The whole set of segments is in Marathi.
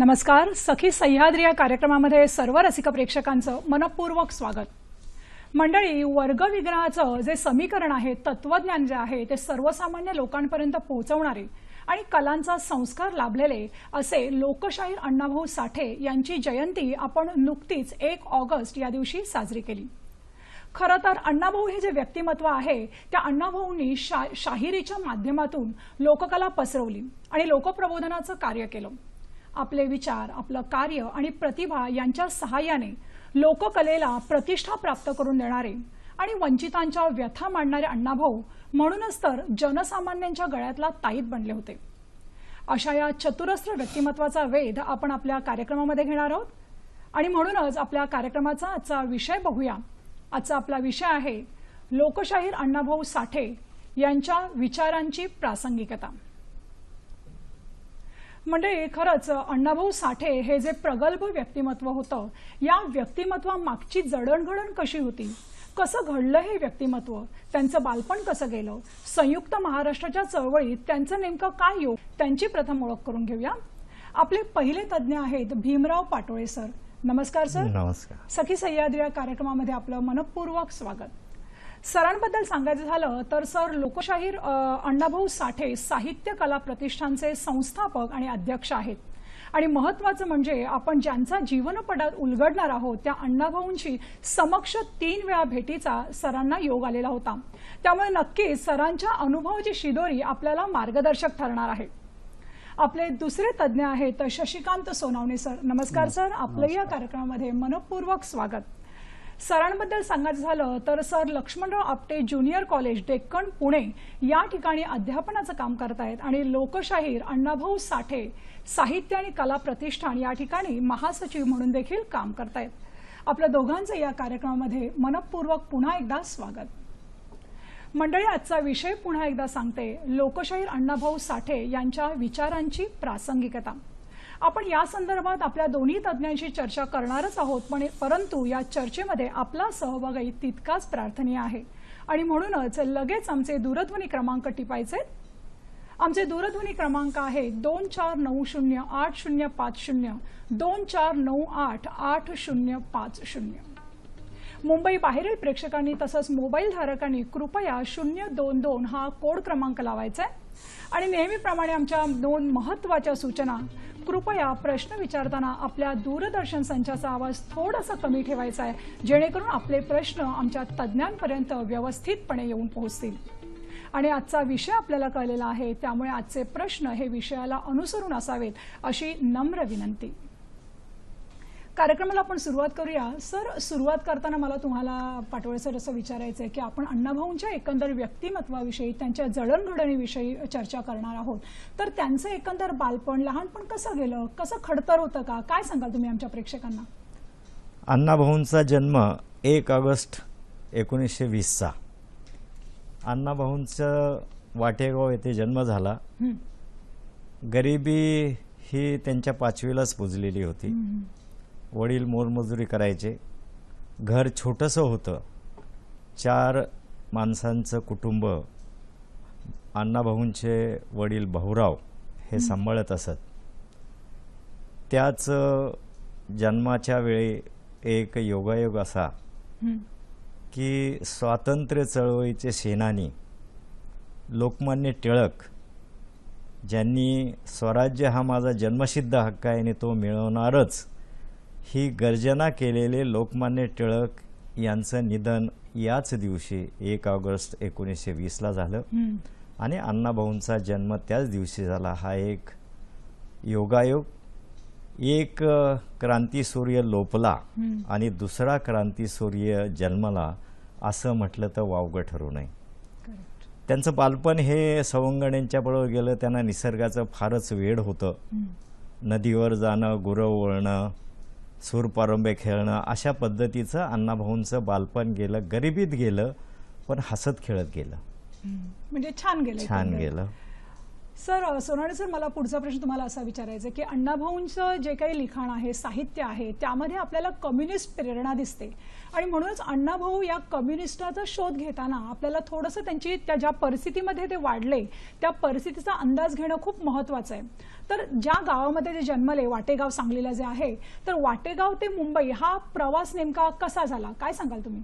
नमस्कार. सखी सह्याद्री या कार्यक्रमामध्ये सर्व रसिक प्रेक्षकांचं मनपूर्वक स्वागत. मंडळी, वर्गविग्रहाचं जे समीकरण आहे, तत्वज्ञान जे आहे ते सर्वसामान्य लोकांपर्यंत पोहोचवणारे आणि कलांचा संस्कार लाभलेले असे लोकशाहीर अण्णाभाऊ साठे यांची जयंती आपण नुकतीच 1 ऑगस्ट या दिवशी साजरी केली. खरं तर अण्णाभाऊ हे जे व्यक्तिमत्व आहे त्या अण्णाभाऊंनी शाहिरीच्या माध्यमातून लोककला पसरवली आणि लोकप्रबोधनाचं कार्य केलं. आपले विचार, आपलं कार्य आणि प्रतिभा यांच्या सहाय्याने लोककलेला प्रतिष्ठा प्राप्त करून देणारे आणि वंचितांच्या व्यथा मांडणारे अण्णाभाऊ म्हणूनच तर जनसामान्यांच्या गळ्यातला ताईत बनले होते. अशा या चतुरस्र व्यक्तिमत्वाचा वेध आपण आपल्या कार्यक्रमामध्ये घेणार आहोत आणि म्हणूनच आपल्या कार्यक्रमाचा आजचा विषय बघूया. आजचा आपला विषय आहे लोकशाहीर अण्णाभाऊ साठे यांच्या विचारांची प्रासंगिकता. म्हणजे खरंच अण्णाभाऊ साठे हे जे प्रगल्भ व्यक्तिमत्व होतं, या व्यक्तिमत्वामागची जडणघडण कशी होती, कसं घडलं हे व्यक्तिमत्व, त्यांचं बालपण कसं गेलं, संयुक्त महाराष्ट्राच्या चळवळीत त्यांचं नेमकं काय योग, त्यांची प्रथम ओळख करून घेऊया. आपले पहिले तज्ज्ञ आहेत भीमराव पाटोळे सर. नमस्कार सर. नमस्कार. सखी सह्याद्री या कार्यक्रमामध्ये आपलं मनपूर्वक स्वागत. सरांबद्दल सांगायचं झालं तर सर, लोकशाहीर अण्णाभाऊ साठे साहित्य कला प्रतिष्ठानचे संस्थापक आणि अध्यक्ष आहेत आणि महत्त्वाचं म्हणजे आपण ज्यांचा जीवनपटात उलगडणार आहोत त्या अण्णाभाऊंची समक्ष 3 वेळा भेटीचा सरांना योग आलेला होता. त्यामुळे नक्कीच सरांच्या अनुभवाची शिदोरी आपल्याला मार्गदर्शक ठरणार आहे. आपले दुसरे तज्ज्ञ आहेत शशिकांत सोनावणे सर. नमस्कार सर. आपलं या कार्यक्रमामध्ये मनपूर्वक स्वागत. सरांबद्दल सांगायचं झालं तर sir Laxmanrao Apte junior college Deccan Pune या ठिकाणी अध्यापनाचं काम करतायत आणि लोकशाहीर अण्णाभाऊ साठे साहित्य आणि कला प्रतिष्ठान या ठिकाणी महासचिव म्हणून देखील काम करतायत. आपल्या दोघांचं या कार्यक्रमामध्ये मनपूर्वक पुन्हा एकदा स्वागत. मंडळी, आजचा विषय पुन्हा एकदा सांगते, लोकशाहीर अण्णाभाऊ साठे यांच्या विचारांची प्रासंगिकता. आपण या संदर्भात आपल्या दोन्ही तज्ज्ञांशी चर्चा करणारच आहोत, परंतु या चर्चेमध्ये आपला सहभागही तितकाच प्रार्थनीय आहे आणि म्हणूनच लगेच आमचे दूरध्वनी क्रमांक टिपायचे. आमचे दूरध्वनी क्रमांक आहे 24908050, 24988050. मुंबई बाहेरील प्रेक्षकांनी तसंच मोबाईल धारकांनी कृपया 022 हा कोड क्रमांक लावायचा आहे. आणि नेहमीप्रमाणे आमच्या 2 महत्त्वाच्या सूचना. कृपया प्रश्न विचारताना आपल्या दूरदर्शन संचाचा आवाज थोडासा कमी ठेवायचा आहे, जेणेकरून आपले प्रश्न आमच्या तज्ज्ञांपर्यंत व्यवस्थितपणे येऊन पोहोचतील. आणि आजचा विषय आपल्याला कळलेला आहे, त्यामुळे आजचे प्रश्न हे विषयाला अनुसरून असावेत अशी नम्र विनंती. कार्यक्रमाला आपण सुरुवात करूया. सर, सुरुवात करताना मला तुम्हाला पाटोळे सर असं विचारायचं आहे की आपण अण्णाभाऊंच्या एकंदर व्यक्तिमत्वाविषयी, त्यांच्या जडणघडणीविषयी चर्चा करणार आहोत. तर त्यांचं एकंदर बालपण, लहानपण कसं गेलं, कसं खडतर होतं का, काय सांगाल तुम्ही आमच्या प्रेक्षकांना? अण्णाभाऊंचा जन्म 1 ऑगस्ट 1920चा. अण्णाभाऊंचं वाटेगाव येथे जन्म झाला. गरिबी ही त्यांच्या 5वीलाच पुजलेली होती. वडील मोलमजुरी करायचे. घर छोटंसं होतं. 4 माणसांचं कुटुंब अण्णाभाऊंचे वडील भाऊराव हे सांभाळत असत. त्याच जन्माच्या वेळी एक योगायोग असा की स्वातंत्र्य चळवळीचे सेनानी लोकमान्य टिळक, ज्यांनी स्वराज्य हा माझा जन्मसिद्ध हक्क आहे आणि तो मिळवणारच ही गर्जना केलेले लोकमान्य टिळक यांचं निधन याच दिवशी 1 ऑगस्ट 1920ला झालं आणि अण्णाभाऊंचा जन्म त्याच दिवशी झाला. हा एक योगायोग. एक क्रांतीसूर्य लोपला आणि दुसरा क्रांतीसूर्य जन्मला असं म्हटलं तर वावगं ठरू नये. त्यांचं बालपण हे सवंगड्यांच्या बरोबर गेलं. त्यांना निसर्गाचं फारच वेड होतं. नदीवर जाणं, गुरं वळणं, सूरपारंबे खेळणं, अशा पद्धतीचं अण्णाभाऊंचं बालपण गेलं. गरिबीत गेलं, पण हसत खेळत गेलं. म्हणजे छान गेलं. छान गेलं. सर सोनावणे सर, मला पुढचा प्रश्न तुम्हाला असा विचारायचा आहे की अण्णाभाऊंचं जे काही लिखाण आहे, साहित्य आहे, त्यामध्ये आपल्याला कम्युनिस्ट प्रेरणा दिसते आणि म्हणूनच अण्णाभाऊ या कम्युनिस्टाचा शोध घेताना आपल्याला थोडंसं त्यांची त्या ज्या परिस्थितीमध्ये ते वाढले त्या परिस्थितीचा अंदाज घेणं खूप महत्त्वाचं आहे. तर ज्या गावामध्ये ते जन्मले, वाटेगाव सांगलीला जे आहे, तर वाटेगाव ते मुंबई हा प्रवास नेमका कसा झाला, काय सांगाल तुम्ही?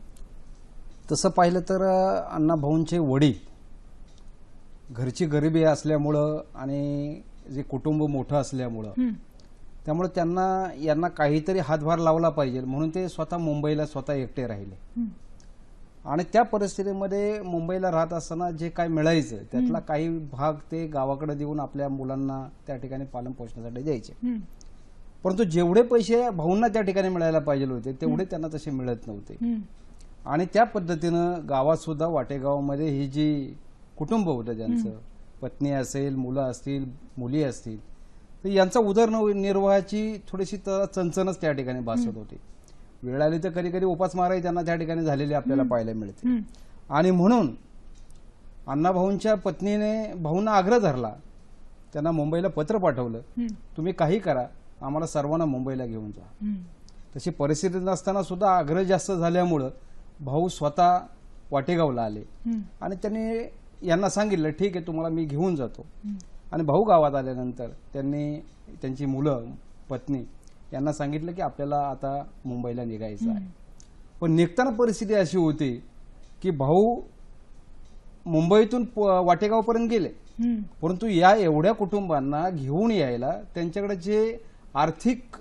तसं पाहिलं तर अण्णाभाऊंचे वडील घरची गरिबी असल्यामुळं आणि जे कुटुंब मोठं असल्यामुळं त्यामुळे यांना काहीतरी हातभार लावला पाहिजे म्हणून ते स्वतः मुंबईला स्वतः एकटे राहिले. आणि त्या परिस्थितीमध्ये मुंबईला राहत असताना जे काय मिळायचं त्यातला काही भाग ते गावाकडे देऊन आपल्या मुलांना त्या ठिकाणी पालन पोषणासाठी द्यायचे. परंतु जेवढे पैसे भाऊंना त्या ठिकाणी मिळायला पाहिजे होते तेवढे त्यांना तसे मिळत नव्हते. आणि त्या पद्धतीनं गावात सुद्धा वाटेगावामध्ये ही जी कुटुंब होतं ज्यांचं, पत्नी असेल, मुलं असतील, मुली असतील, तर यांचा उदरनिर्वाहाची थोडीशी चणचणच त्या ठिकाणी भासत होती. वेळ आली तर कधी कधी उपास माराही त्यांना त्या ठिकाणी झालेली आपल्याला पाहायला मिळते. आणि म्हणून अण्णाभाऊंच्या पत्नीने भाऊंना आग्रह धरला, त्यांना मुंबईला पत्र पाठवलं, तुम्ही काही करा, आम्हाला सर्वांना मुंबईला घेऊन जा. तशी परिस्थिती नसताना सुद्धा आग्रह जास्त झाल्यामुळं भाऊ स्वतः वाटेगावला आले आणि त्यांनी यांना सांगितलं, ठीक आहे, तुम्हाला मी घेऊन जातो. आणि भाऊ गावात आल्यानंतर त्यांनी त्यांची मुलं, पत्नी यांना सांगितलं की आपल्याला आता मुंबईला निघायचं आहे. पण निघताना परिस्थिती अशी होती की भाऊ मुंबईतून वाटेगावपर्यंत गेले, परंतु या एवढ्या कुटुंबांना घेऊन यायला त्यांच्याकडे जे आर्थिक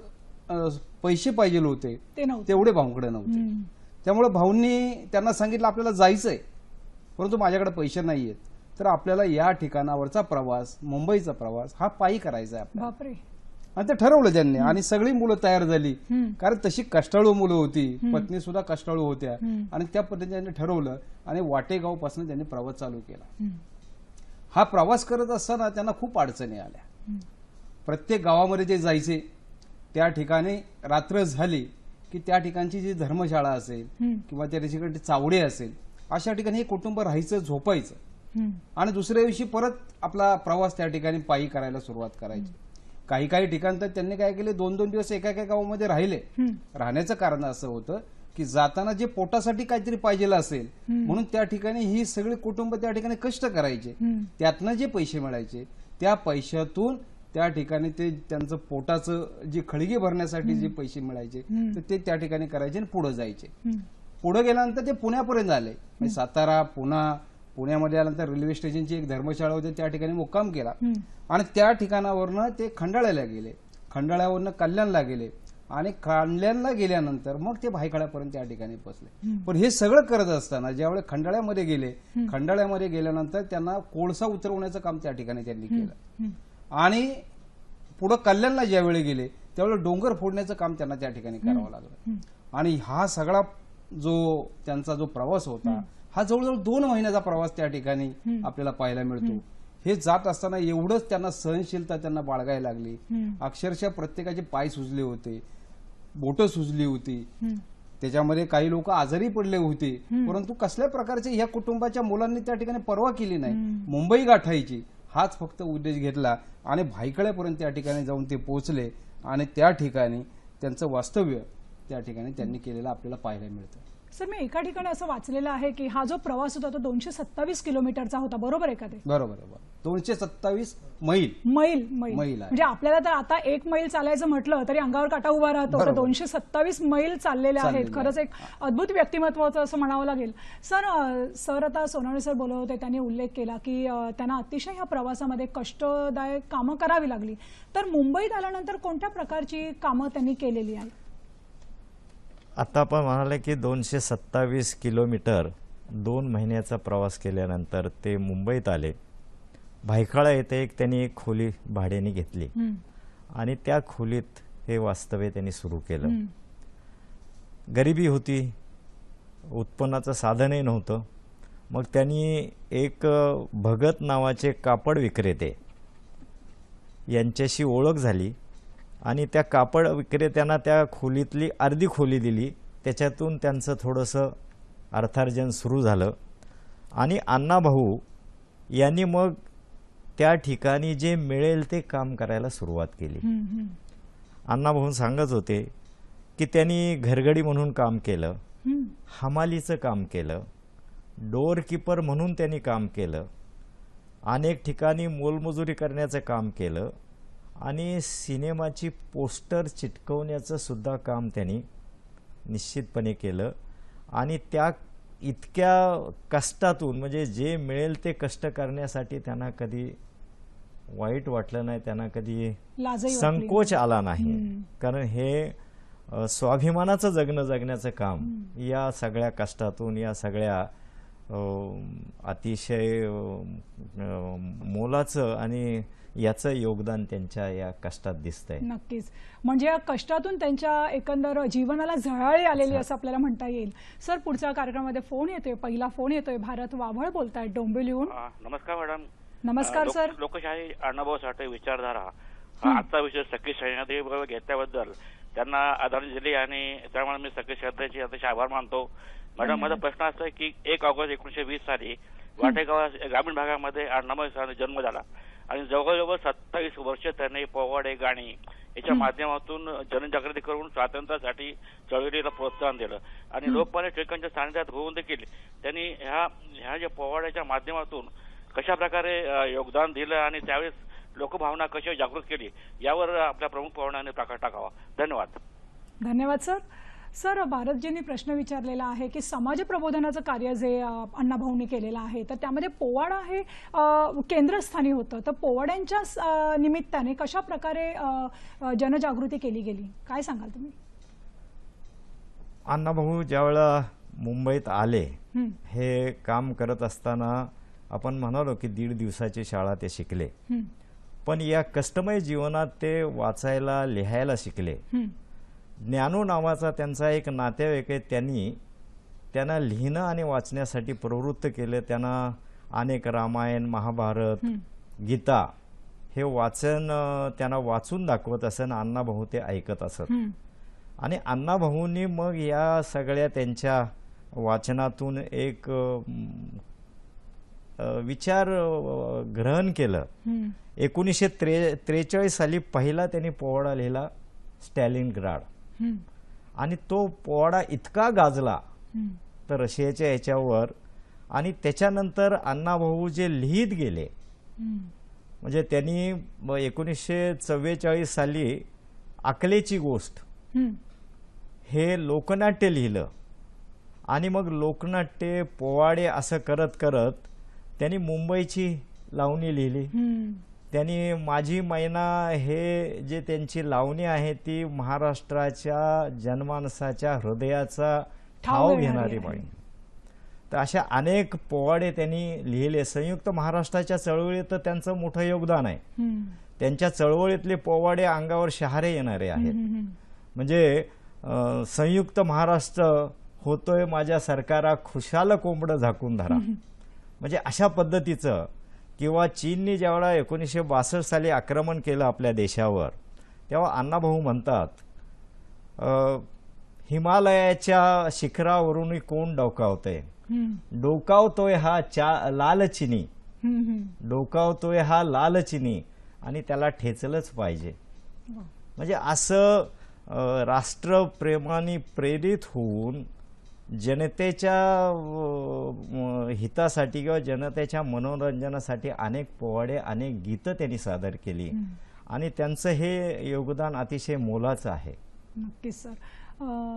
पैसे पाहिजे होते तेवढे भाऊंकडे नव्हते. त्यामुळे भाऊंनी त्यांना सांगितलं, आपल्याला जायचंय परंतु माझ्याकडे पैसे नाहीयेत, तर आपल्याला या ठिकाणावरचा प्रवास, मुंबईचा प्रवास हा पायी करायचा आहे आपल्याला. आणि ते ठरवलं त्यांनी आणि सगळी मुलं तयार झाली, कारण तशी कष्टाळू मुलं होती, पत्नी सुद्धा कष्टाळू होत्या. आणि त्या पद्धतीने त्यांनी ठरवलं आणि वाटेगावपासून त्यांनी प्रवास चालू केला. हा प्रवास करत असताना त्यांना खूप अडचणी आल्या. प्रत्येक गावामध्ये जे जायचे त्या ठिकाणी रात्र झाली की त्या ठिकाणची जी धर्मशाळा असेल किंवा त्या ठिकाणी चावडी असेल, अशा ठिकाणी हे कुटुंब राहायचं, झोपायचं आणि दुसऱ्या दिवशी परत आपला प्रवास त्या ठिकाणी पायी करायला सुरुवात करायची. काही काही ठिकाण तर त्यांनी काय केले, 2-2 दिवस एका एका गावामध्ये राहिले. राहण्याचं कारण असं होतं की जाताना जे पोटासाठी काहीतरी पाहिजे असेल म्हणून त्या ठिकाणी ही सगळी कुटुंब त्या ठिकाणी कष्ट करायचे. त्यातनं जे पैसे मिळायचे त्या पैशातून त्या ठिकाणी ते त्यांचं पोटाचं जी खळगी भरण्यासाठी जे पैसे मिळायचे तर ते त्या ठिकाणी करायचे आणि पुढे जायचे. पुढे गेल्यानंतर ते पुण्यापर्यंत आले, म्हणजे सातारा, पुण्यामध्ये आल्यानंतर रेल्वे स्टेशनची एक धर्मशाळा होती, त्या ठिकाणी मुक्काम केला. आणि त्या ठिकाणावरनं ते खंडाळ्याला गेले, खंडाळ्यावरनं कल्याणला गेले आणि कल्याणला गेल्यानंतर मग ते भायखळ्यापर्यंत त्या ठिकाणी पोहोचले. पण हे सगळं करत असताना ज्यावेळेस खंडाळ्यामध्ये गेले, खंडाळ्यामध्ये गेल्यानंतर त्यांना कोळसा उतरवण्याचं काम त्या ठिकाणी त्यांनी केलं. आणि पुढे कल्याणला ज्यावेळी गेले त्यावेळेस डोंगर फोडण्याचं काम त्यांना त्या ठिकाणी करावं लागलं. आणि हा सगळा जो त्यांचा जो प्रवास होता हा जवळजवळ 2 महिन्याचा प्रवास त्या ठिकाणी आपल्याला पाहायला मिळतो. हे जात असताना एवढंच त्यांना सहनशीलता त्यांना बाळगायला लागली. अक्षरशः प्रत्येकाचे पाय सुजले होते, बोटं सुजली होती, त्याच्यामध्ये काही लोक आजारी पडले होते. परंतु कसल्या प्रकारचे ह्या कुटुंबाच्या मुलांनी त्या ठिकाणी पर्वा केली नाही, मुंबई गाठायची हाच फक्त उद्देश घेतला आणि भायखळ्यापर्यंत त्या ठिकाणी जाऊन ते पोहोचले आणि त्या ठिकाणी त्यांचं वास्तव्य त्या ठिकाणी त्यांनी केलेलं आपल्याला पाहायला मिळतं. सर, मी एका ठिकाणी असं वाचलेलं आहे की हा जो प्रवास होता तो 227 किलोमीटरचा होता, बरोबर आहे का ते? बरोबर आहे, 227 मैल. म्हणजे आपल्याला तर आता 1 मैल चालायचं म्हटलं तरी अंगावर काटा उभा राहतो, तर 227 मैल चाललेले आहेत. खरंच एक अद्भुत व्यक्तिमत्वाचं असं म्हणावं लागेल. सर आता सोनावणे सर बोलत होते, त्यांनी उल्लेख केला की त्यांना अतिशय ह्या प्रवासामध्ये कष्टदायक कामं करावी लागली. तर मुंबईत आल्यानंतर कोणत्या प्रकारची कामं त्यांनी केलेली आहेत? आता आपण म्हणाले की 227 किलोमीटर 2 महिन्याचा प्रवास केल्यानंतर ते मुंबईत आले. भायखळा येथे त्यांनी एक खोली भाड्याने घेतली आणि त्या खोलीत हे वास्तव्य त्यांनी सुरू केलं. गरिबी होती, उत्पन्नाचं साधनही नव्हतं. मग त्यांनी एक भगत नावाचे कापड विक्रेते यांच्याशी ओळख झाली आणि त्या कापड विक्रेत्यांना त्या खोलीतली अर्धी खोली दिली. त्याच्यातून त्यांचं थोडंसं अर्थार्जन सुरू झालं आणि अण्णाभाऊ यांनी मग त्या ठिकाणी जे मिळेल ते काम करायला सुरुवात केली. अण्णाभाऊ सांगत होते की त्यांनी घरगडी म्हणून काम केलं, हमालीचं काम केलं, डोअर कीपर म्हणून त्यांनी काम केलं, अनेक ठिकाणी मोलमजुरी करण्याचं काम केलं आणि सिनेमाची पोस्टर चिटकवण्याचं सुद्धा काम त्यांनी निश्चितपणे केलं. आणि त्या इतक्या कष्टातून म्हणजे जे मिळेल ते कष्ट करण्यासाठी त्यांना कधी वाईट वाटलं नाही, त्यांना कधी संकोच आला नाही. कारण हे स्वाभिमानाचं जगण्याचं काम या सगळ्या कष्टातून, या सगळ्या अतिशय मोलाचं आणि याचं योगदान त्यांच्या या कष्टात दिसतंय. नक्कीच. म्हणजे या कष्टातून त्यांच्या एकंदर जीवनाला झळाळी आलेली असं आपल्याला म्हणता येईल. सर, पुढच्या कार्यक्रमामध्ये फोन येतोय, पहिला फोन येतोय. भारत वाभळ बोलतायत डोंबिवलीहून. नमस्कार मॅडम. नमस्कार सर. लोकशाही अण्णाभाऊ साठे विचारधारा आजचा विषय सगळी सह्याद्री घेतल्याबद्दल त्यांना आदरांजली दिली आणि त्यामुळे मी सगळे श्रद्धेचे अतिशय आभार मानतो. मॅडम, माझा प्रश्न असा आहे की 1 ऑगस्ट 1920 साली वाटेगाव ग्रामीण भागामध्ये अण्णाभाऊ साठे जन्म झाला आणि जवळजवळ 27 वर्ष त्यांनी पोवाडे, गाणी याच्या माध्यमातून जनजागृती करून स्वातंत्र्यासाठी चळवळीला प्रोत्साहन दिलं आणि लोकमान्य टिळकांच्या सानिध्यात होऊन देखील त्यांनी ह्या ज्या पोवाड्याच्या माध्यमातून कशा प्रकारे योगदान दिलं आणि त्यावेळेस लोकभावना कशी जागृत केली यावर आपल्या प्रमुख पाहुण्यांनी प्रकाश टाकावा. धन्यवाद. धन्यवाद सर. सर, भारतजींनी प्रश्न विचारलेला आहे की समाज प्रबोधनाचं कार्य जे अण्णाभाऊंनी केलेलं आहे तर त्यामध्ये पोवाडा हे केंद्रस्थानी होतं. तर पोवाड्यांच्या निमित्ताने कशा प्रकारे जनजागृती केली गेली, काय सांगाल तुम्ही? अण्णाभाऊ ज्यावेळेला मुंबईत आले, हे काम करत असताना आपण म्हणालो की 1.5 दिवसाची शाळा ते शिकले, पण या कष्टमय जीवनात ते वाचायला, लिहायला शिकले. ज्ञानू नावाचा त्यांचा एक नातेवाईक आहे, त्यांना लिहिणं आणि वाचण्यासाठी प्रवृत्त केलं. त्यांना अनेक रामायण, महाभारत, गीता हे वाचन त्यांना वाचून दाखवत असत, अण्णाभाऊ ते ऐकत असत. आणि अण्णाभाऊंनी मग या सगळ्या त्यांच्या वाचनातून एक विचार ग्रहण केलं. 1943 साली पहिला त्यांनी पोवाडा लिहिला, स्टॅलिनग्राड. आणि तो पोवाडा इतका गाजला तर रशियाच्या याच्यावर. आणि त्याच्यानंतर अण्णाभाऊ जे लिहित गेले, म्हणजे त्यांनी 1944 साली अकलेची गोष्ट हे लोकनाट्य लिहिलं आणि मग लोकनाट्य, पोवाडे असं करत करत त्यांनी मुंबईची लावणी लिहिली. त्यांनी माझी मैना हे जे त्यांची लावणी आहे ती महाराष्ट्राच्या जनमानसाच्या हृदयाचा ठाव घेणारी बाई. तर अशा अनेक पोवाडे त्यांनी लिहिले. संयुक्त महाराष्ट्राच्या चळवळीत तर त्यांचं मोठं योगदान आहे. त्यांच्या चळवळीतले पोवाडे अंगावर शहारे येणारे आहेत. म्हणजे संयुक्त महाराष्ट्र होतोय माझ्या सरकारा, खुशाल कोंबडं झाकून धरा, म्हणजे अशा पद्धतीचं. किंवा चीनने ज्यावेळा 1962 साली आक्रमण केलं आपल्या देशावर, तेव्हा अण्णाभाऊ म्हणतात, हिमालयाच्या शिखरावरून कोण डोकावतोय, डोकावतोय हा लालचिनी, डोकावतोय हा लालचिनी आणि त्याला ठेचलंच पाहिजे. म्हणजे असं राष्ट्रप्रेमाने प्रेरित होऊन जनतेच्या हितासाठी किंवा जनतेच्या मनोरंजनासाठी अनेक पोवाडे, अनेक गीतं त्यांनी सादर केली आणि त्यांचं हे योगदान अतिशय मोलाचं आहे. नक्कीच सर.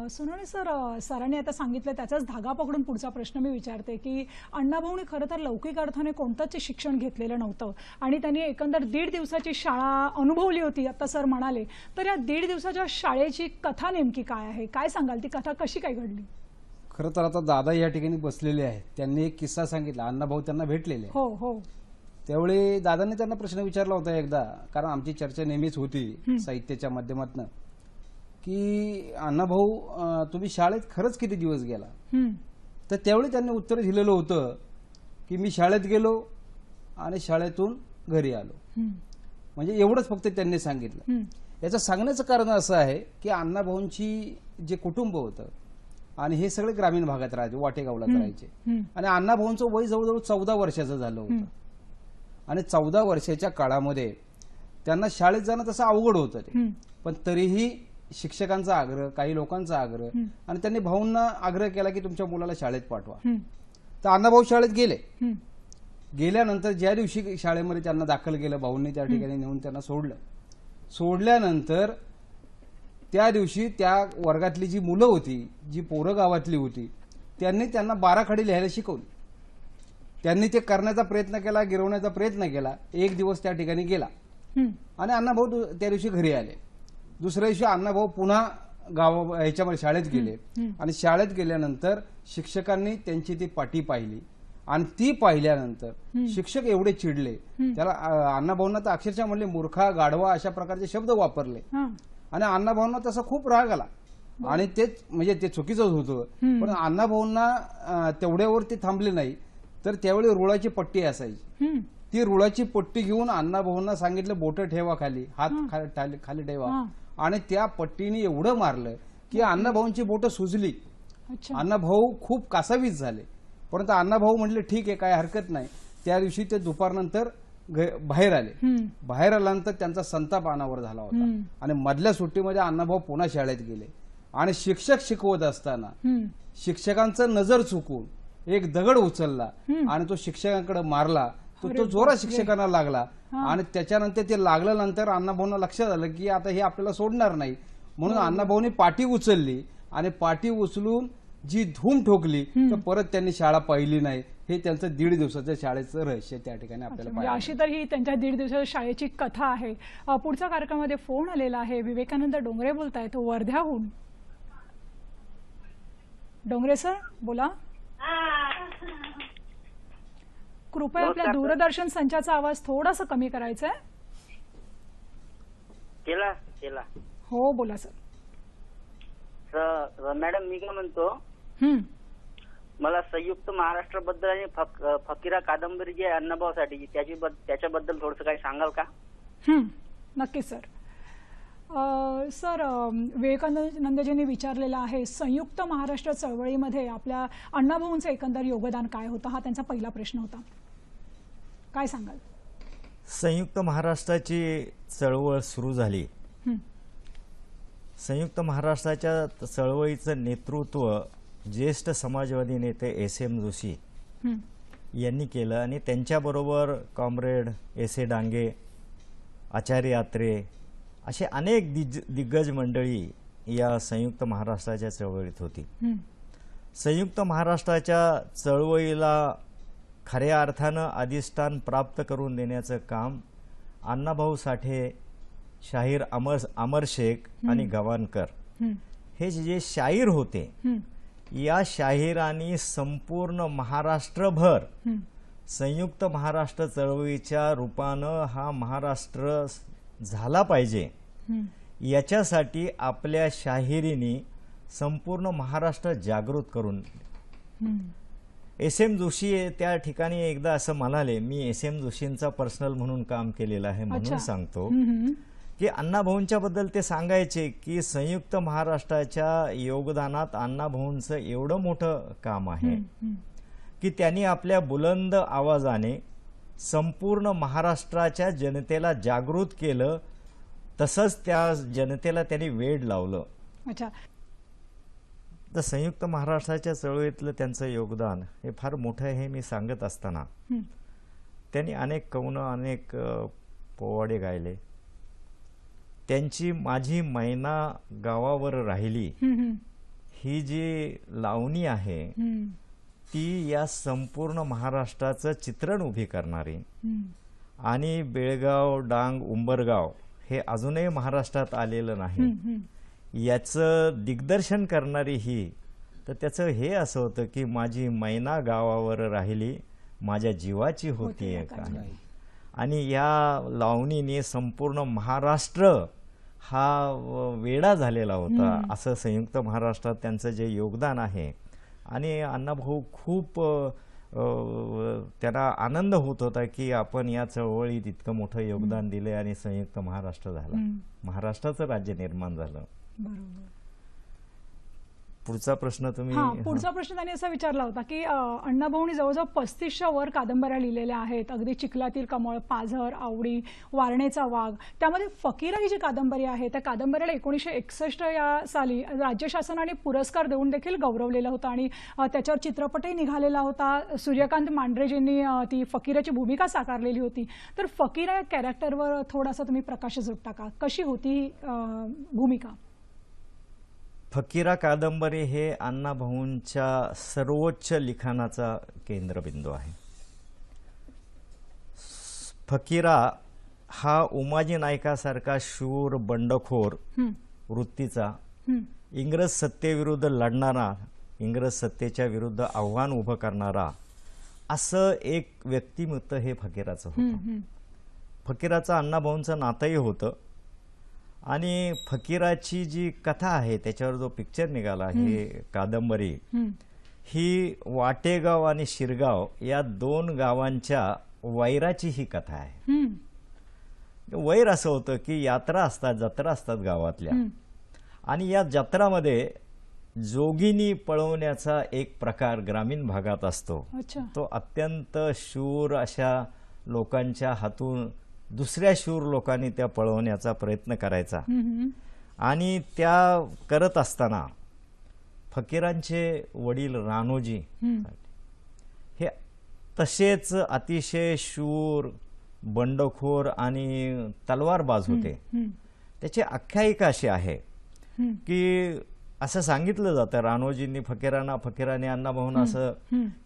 सोनवणे सर, सरांनी आता सांगितलं त्याचाच धागा पकडून पुढचा प्रश्न मी विचारते की अण्णाभाऊंनी खरं तर लौकिक अर्थाने कोणतंच शिक्षण घेतलेलं नव्हतं आणि त्यांनी एकंदर 1.5 दिवसाची शाळा अनुभवली होती, आता सर म्हणाले. तर या 1.5 दिवसाच्या शाळेची कथा नेमकी काय आहे, काय सांगाल? ती कथा कशी काय घडली? खरं तर आता दादा या ठिकाणी बसलेले आहेत, त्यांनी एक किस्सा सांगितला. अण्णाभाऊ त्यांना भेटलेले. हो हो. त्यावेळी दादांनी त्यांना प्रश्न विचारला होता एकदा, कारण आमची चर्चा नेहमीच होती साहित्याच्या माध्यमातून, की अण्णाभाऊ तुम्ही शाळेत खरंच किती दिवस गेला? तर त्यावेळी त्यांनी उत्तर दिलेलं होतं की मी शाळेत गेलो आणि शाळेतून घरी आलो. म्हणजे एवढंच फक्त त्यांनी सांगितलं. याचं सांगण्याचं कारण असं आहे की अण्णाभाऊंची जे कुटुंब होतं आणि हे सगळे ग्रामीण भागात राहायचे, वाटेगावला राहायचे. आणि अण्णाभाऊंचं वय जवळजवळ 14 वर्षाचं झालं होतं. आणि 14 वर्षाच्या काळामध्ये त्यांना शाळेत जाणं तसं अवघड होतं ते, पण तरीही शिक्षकांचा आग्रह, काही लोकांचा आग्रह, आणि त्यांनी भाऊंना आग्रह केला की तुमच्या मुलाला शाळेत पाठवा. तर अण्णाभाऊ शाळेत गेले. गेल्यानंतर ज्या दिवशी शाळेमध्ये त्यांना दाखल केलं, भाऊंनी त्या ठिकाणी नेऊन त्यांना सोडलं. सोडल्यानंतर त्या दिवशी त्या वर्गातली जी मुलं होती, जी पोरं गावातली होती, त्यांनी त्यांना बाराखडी लिहायला शिकवली. त्यांनी ते करण्याचा प्रयत्न केला, गिरवण्याचा प्रयत्न केला. एक दिवस त्या ठिकाणी गेला आणि अण्णाभाऊ त्या दिवशी घरी आले. दुसऱ्या दिवशी अण्णाभाऊ पुन्हा ह्याच्यामध्ये शाळेत गेले आणि शाळेत गेल्यानंतर शिक्षकांनी त्यांची ती पाटी पाहिली आणि ती पाहिल्यानंतर शिक्षक एवढे चिडले, त्याला अण्णाभाऊंना तर अक्षरशः म्हणले मूर्खा, गाढवा अशा प्रकारचे शब्द वापरले आणि अण्णाभाऊंना तसा खूप राग आला आणि तेच म्हणजे ते चुकीचंच होतं. पण अण्णाभाऊंना तेवढ्यावर ते थांबले नाही, तर त्यावेळी रुळाची पट्टी असायची. ती रुळाची पट्टी घेऊन अण्णाभाऊंना सांगितलं बोटं ठेवा खाली, हात खाली ठेवा, आणि त्या पट्टीने एवढं मारलं की अण्णाभाऊंची बोटं सुजली. अण्णाभाऊ खूप कासावीस झाले, परंतु अण्णाभाऊ म्हटले ठीक आहे, काय हरकत नाही. त्या दिवशी ते दुपारनंतर बाहेर आले. बाहेर आल्यानंतर त्यांचा संताप अनावर झाला होता आणि मधल्या सुट्टीमध्ये अण्णाभाऊ पुन्हा शाळेत गेले आणि शिक्षक शिकवत असताना शिक्षकांचं नजर चुकून एक दगड उचलला आणि तो शिक्षकांकडे मारला. तो जोरात शिक्षकांना लागला आणि त्याच्यानंतर ते लागल्यानंतर अण्णाभाऊंना लक्षात आलं की आता हे आपल्याला सोडणार नाही, म्हणून अण्णाभाऊंनी पाटी उचलली आणि पाटी उचलून जी धूम ठोकली तर परत त्यांनी शाळा पाहिली नाही. हे त्यांचं 1.5 दिवसाच्या शाळेचं रहस्य त्या ठिकाणी आपल्याला पाहिजे. अशी तर ही त्यांच्या 1.5 दिवसाच्या शाळेची कथा आहे. पुढच्या कार्यक्रमामध्ये फोन आलेला आहे. विवेकानंद डोंगरे बोलतायत वर्ध्याहून. डोंगरे सर बोला. कृपया आपल्या दूरदर्शन संचाचा आवाज थोडासा कमी करायचा आहे. केला. हो बोला सर. मॅडम मी काय म्हणतो, मला संयुक्त महाराष्ट्र बद्दल आणि फकीरा कादंबरी जी आहे अण्णाभाऊसाठी त्याच्याबद्दल थोडस काही सांगाल का? नक्कीच सर. सर विवेकानंदजींनी विचारलेला आहे संयुक्त महाराष्ट्र चळवळीमध्ये आपल्या अण्णाभाऊंचं एकंदर योगदान काय होतं, हा त्यांचा पहिला प्रश्न होता. काय सांगाल? संयुक्त महाराष्ट्राची चळवळ सुरू झाली. संयुक्त महाराष्ट्राच्या चळवळीचं नेतृत्व ज्येष्ठ समाजवादी नेते SM जोशी यांनी केलं आणि त्यांच्याबरोबर कॉम्रेड S.A. डांगे, आचार्य आत्रे असे अनेक दिग्गज मंडळी या संयुक्त महाराष्ट्राच्या चळवळीत होती. संयुक्त महाराष्ट्राच्या चळवळीला खऱ्या अर्थानं अधिष्ठान प्राप्त करून देण्याचं काम अण्णाभाऊ साठे, शाहीर अमर शेख आणि गवानकर हे जे शाहीर होते, या शाहिरांनी संपूर्ण महाराष्ट्रभर संयुक्त महाराष्ट्र चळवळीच्या रूपानं हा महाराष्ट्र झाला पाहिजे याच्यासाठी आपल्या शाहिरीने संपूर्ण महाराष्ट्र जागृत करून. SM जोशी त्या ठिकाणी एकदा असं म्हणाले, मी SM जोशींचा पर्सनल म्हणून काम केलेलं आहे म्हणून सांगतो की अण्णाभाऊंच्या बद्दल ते सांगायचे की संयुक्त महाराष्ट्राच्या योगदानात अण्णाभाऊंचं एवढं मोठं काम आहे की त्यांनी आपल्या बुलंद आवाजाने संपूर्ण महाराष्ट्राच्या जनतेला जागृत केलं, तसंच त्या जनतेला त्यांनी वेड लावलं. तर संयुक्त महाराष्ट्राच्या चळवळीतलं त्यांचं योगदान हे फार मोठं आहे. हे मी सांगत असताना त्यांनी अनेक कवनं, अनेक पोवाडे गायले. त्यांची माझी मैना गावावर राहिली ही जी लावणी आहे ती या संपूर्ण महाराष्ट्राचं चित्रण उभी करणारी आणि बेळगाव, डांग, उंबरगाव हे अजूनही महाराष्ट्रात आलेलं नाही याचं दिग्दर्शन करणारी ही. तर त्याचं हे असं होतं की माझी मैना गावावर राहिली, माझ्या जीवाची होती एक आहे. आणि या लावणीने संपूर्ण महाराष्ट्र हा वेडा झालेला होता. असं संयुक्त महाराष्ट्रात त्यांचं जे योगदान आहे. आणि अण्णाभाऊ खूप त्यांना आनंद होत होता की आपण या चळवळीत इतकं मोठं योगदान दिले आणि संयुक्त महाराष्ट्र झाला, महाराष्ट्राचं राज्य निर्माण झालं. पुढचा प्रश्न तुम्ही हा पुढचा प्रश्न त्यांनी असा विचारला होता की अण्णाभाऊंनी जवळजवळ 35च्या वर कादंबऱ्या लिहिलेल्या आहेत. अगदी चिखलातील कमळ, पाझर, आवडी, वारणेचा वाघ. त्यामध्ये फकीरा ही जी कादंबरी आहे त्या कादंबरीला 1961 या साली राज्य शासनाने पुरस्कार देऊन देखील गौरवलेला होता आणि त्याच्यावर चित्रपटही निघालेला होता. सूर्यकांत मांढरेजींनी ती फकीराची भूमिका साकारलेली होती. तर फकीरा या कॅरेक्टरवर थोडासा तुम्ही प्रकाश जोडता का? कशी होती ही भूमिका? फकीरा कादंबरी हे अण्णाभाऊंच्या सर्वोच्च लिखाणाचा केंद्रबिंदू आहे. फकीरा हा उमाजी नायकासारखा शूर, बंडखोर वृत्तीचा, इंग्रज सत्तेविरुद्ध लढणारा, इंग्रज सत्तेच्या विरुद्ध आव्हान उभं करणारा असं एक व्यक्तिमत्व हे फकीराचं होतं. फकीराचं अण्णाभाऊंचं नातंही होतं आणि फकीराची जी कथा आहे त्याच्यावर जो पिक्चर निघाला हे कादंबरी, ही वाटेगाव आणि शिरगाव या 2 गावांच्या वैराची ही कथा आहे. वैर असं होतं की यात्रा असतात, जत्रा असतात गावातल्या, आणि या जत्रामध्ये जोगिनी पळवण्याचा एक प्रकार ग्रामीण भागात असतो. तो अत्यंत शूर अशा लोकांच्या हातून दुसऱ्या शूर लोकांनी त्या पळवण्याचा प्रयत्न करायचा. आणि त्या करत असताना फकीरांचे वडील राणोजी हे तसेच अतिशय शूर, बंडखोर आणि तलवारबाज होते. त्याची आख्यायिका अशी आहे की असं सांगितलं जातं राणोजींनी फकीरांना, फकीराने अण्णाभाऊंना असं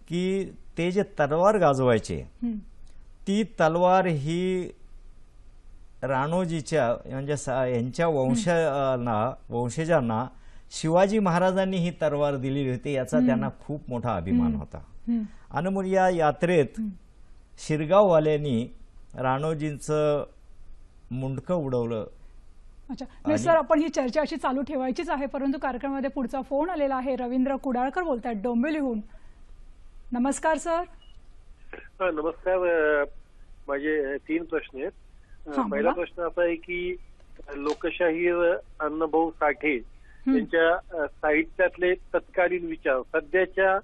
की ते जे तलवार गाजवायचे ती तलवार ही राणोजीच्या म्हणजे यांच्या वंशजांना शिवाजी महाराजांनी ही तलवार दिलेली होती याचा त्यांना खूप मोठा अभिमान होता. आणि मग या यात्रेत शिरगाववाल्यांनी राणोजींचं मुंडकं उडवलं. अच्छा सर, आपण ही चर्चा अशी चालू ठेवायचीच आहे, परंतु कार्यक्रमामध्ये पुढचा फोन आलेला आहे. रवींद्र कुडाळकर बोलतायत डोंबिवलीहून. नमस्कार सर. नमस्कार. माझे 3 प्रश्न आहेत. पहिला प्रश्न असा आहे की लोकशाहीर अण्णाभाऊ साठे यांच्या साहित्यातले तत्कालीन विचार सध्याच्या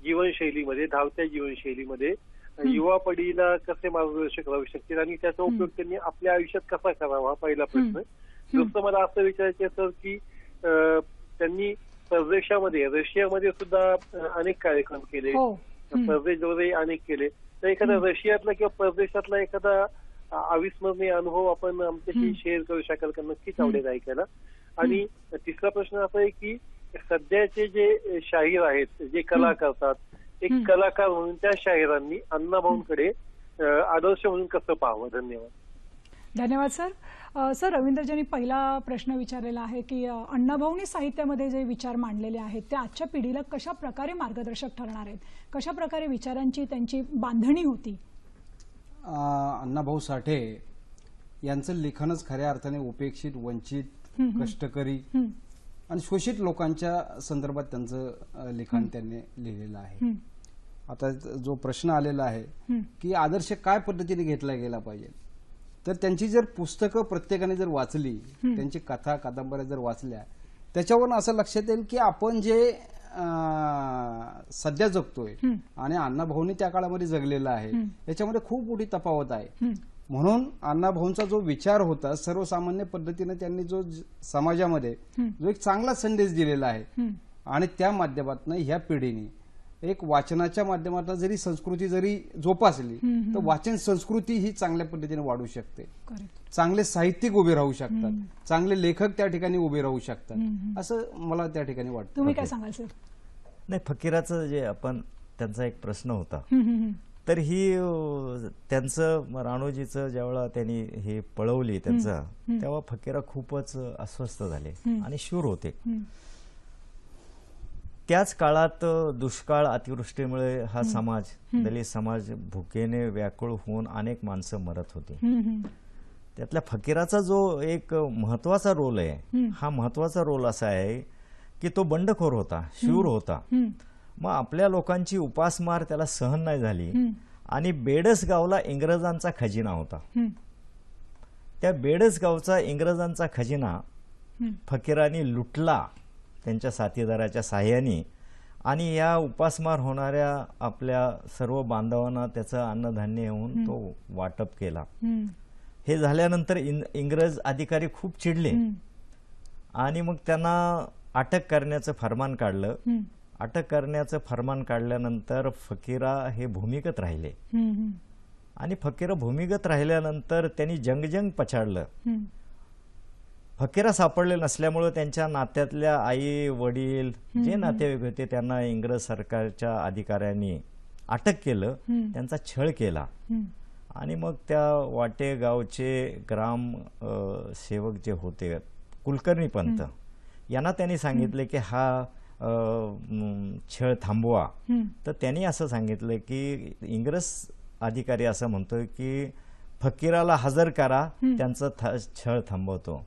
जीवनशैलीमध्ये, धावत्या जीवनशैलीमध्ये युवा पिढीला कसे मार्गदर्शक राहू शकतील आणि त्याचा उपयोग त्यांनी आपल्या आयुष्यात कसा करावा, हा पहिला प्रश्न. दुसरं मला असं विचारायचं सर की त्यांनी परदेशामध्ये, रशियामध्ये सुद्धा अनेक कार्यक्रम केले, परदेशमध्ये अनेक केले. तर एखादा रशियातला किंवा परदेशातला एखादा अविस्मरणीय अनुभव आपण आमच्याशी शेअर करू शकाल का? नक्कीच आवडेल ऐकायला. आणि तिसरा प्रश्न असा आहे की सध्याचे जे शाहीर आहेत, जे कला करतात, एक कलाकार म्हणून त्या शाहिरांनी अण्णाभाऊंकडे आदर्श म्हणून कसं पाहावं? धन्यवाद. धन्यवाद सर. सर, रवींद्रजींनी पहिला प्रश्न विचारलेला आहे की अण्णाभाऊंनी साहित्यामध्ये जे विचार मांडलेले आहेत ते आजच्या पिढीला कशा प्रकारे मार्गदर्शक ठरणार आहेत, कशा प्रकारे विचारांची त्यांची बांधणी होती? अण्णाभाऊ साठे यांचं लिखाणच खऱ्या अर्थाने उपेक्षित, वंचित, कष्टकरी आणि शोषित लोकांच्या संदर्भात त्यांचं लिखाण त्यांनी लिहिलेलं आहे. आता जो प्रश्न आलेला आहे की आदर्श काय पद्धतीने घेतला गेला पाहिजे, तर त्यांची जर पुस्तकं प्रत्येकाने जर वाचली, त्यांची कथा कादंबऱ्या जर वाचल्या, त्याच्यावरून असं लक्षात येईल की आपण जे सध्या जगतोय आणि अण्णाभाऊंनी त्या काळामध्ये जगलेला आहे याच्यामध्ये खूप मोठी तफावत आहे. म्हणून अण्णाभाऊंचा जो विचार होता सर्वसामान्य पद्धतीने त्यांनी जो समाजामध्ये जो एक चांगला संदेश दिलेला आहे आणि त्या माध्यमातून ह्या पिढीने एक वाचनाच्या माध्यमातून जरी संस्कृती जरी जोपासली तर वाचन संस्कृती ही चांगल्या पद्धतीने वाढू शकते. चांगले साहित्यिक उभे राहू शकतात, चांगले लेखक त्या ठिकाणी उभे राहू शकतात, असं मला त्या ठिकाणी वाटतं. तुम्ही काय सांगाल सर? नाही, फकीराचं जे आपण त्यांचा एक प्रश्न होता, तर ही त्यांचं राणोजीचं ज्यावेळेला त्यांनी हे पळवली त्यांचं, तेव्हा फकीरा खूपच अस्वस्थ झाले आणि शूर होते. त्याच काळात दुष्काळ, अतिवृष्टीमुळे हा समाज, दलित समाज भुकेने व्याकुळ होऊन अनेक माणसं मरत होती. त्यातल्या फकीराचा जो एक महत्वाचा रोल आहे, हा महत्वाचा रोल असा आहे की तो बंडखोर होता, शूर होता. मग आपल्या लोकांची उपासमार त्याला सहन नाही झाली आणि बेडसगावला इंग्रजांचा खजिना होता. त्या बेडसगावचा इंग्रजांचा खजिना फकीरांनी लुटला. त्यांच्या साथीदाराच्या साह्याने आणि या उपासमार होणाऱ्या आपल्या सर्व बांधवांना त्याचं अन्नधान्य येऊन तो वाटप केला. हे झाल्यानंतर इंग्रज अधिकारी खूप चिडले आणि मग त्यांना अटक करण्याचं फरमान काढलं. अटक करण्याचं फरमान काढल्यानंतर फकीरा हे भूमिगत राहिले आणि फकीरा भूमिगत राहिल्यानंतर त्यांनी जंग पछाडलं. फकीरा सापडले नसल्यामुळे त्यांच्या नात्यातल्या आई वडील जे नातेवाईक होते त्यांना इंग्रज सरकारच्या अधिकाऱ्यांनी अटक केलं, त्यांचा छळ केला आणि मग त्या वाटे गावचे ग्राम सेवक जे होते कुलकर्णी पंत यांना त्यांनी सांगितले की हा छळ थांबवा. तर त्यांनी असं सांगितलं की इंग्रज अधिकारी असं म्हणतोय की फकीराला हजर करा, त्यांचा छळ थांबवतो.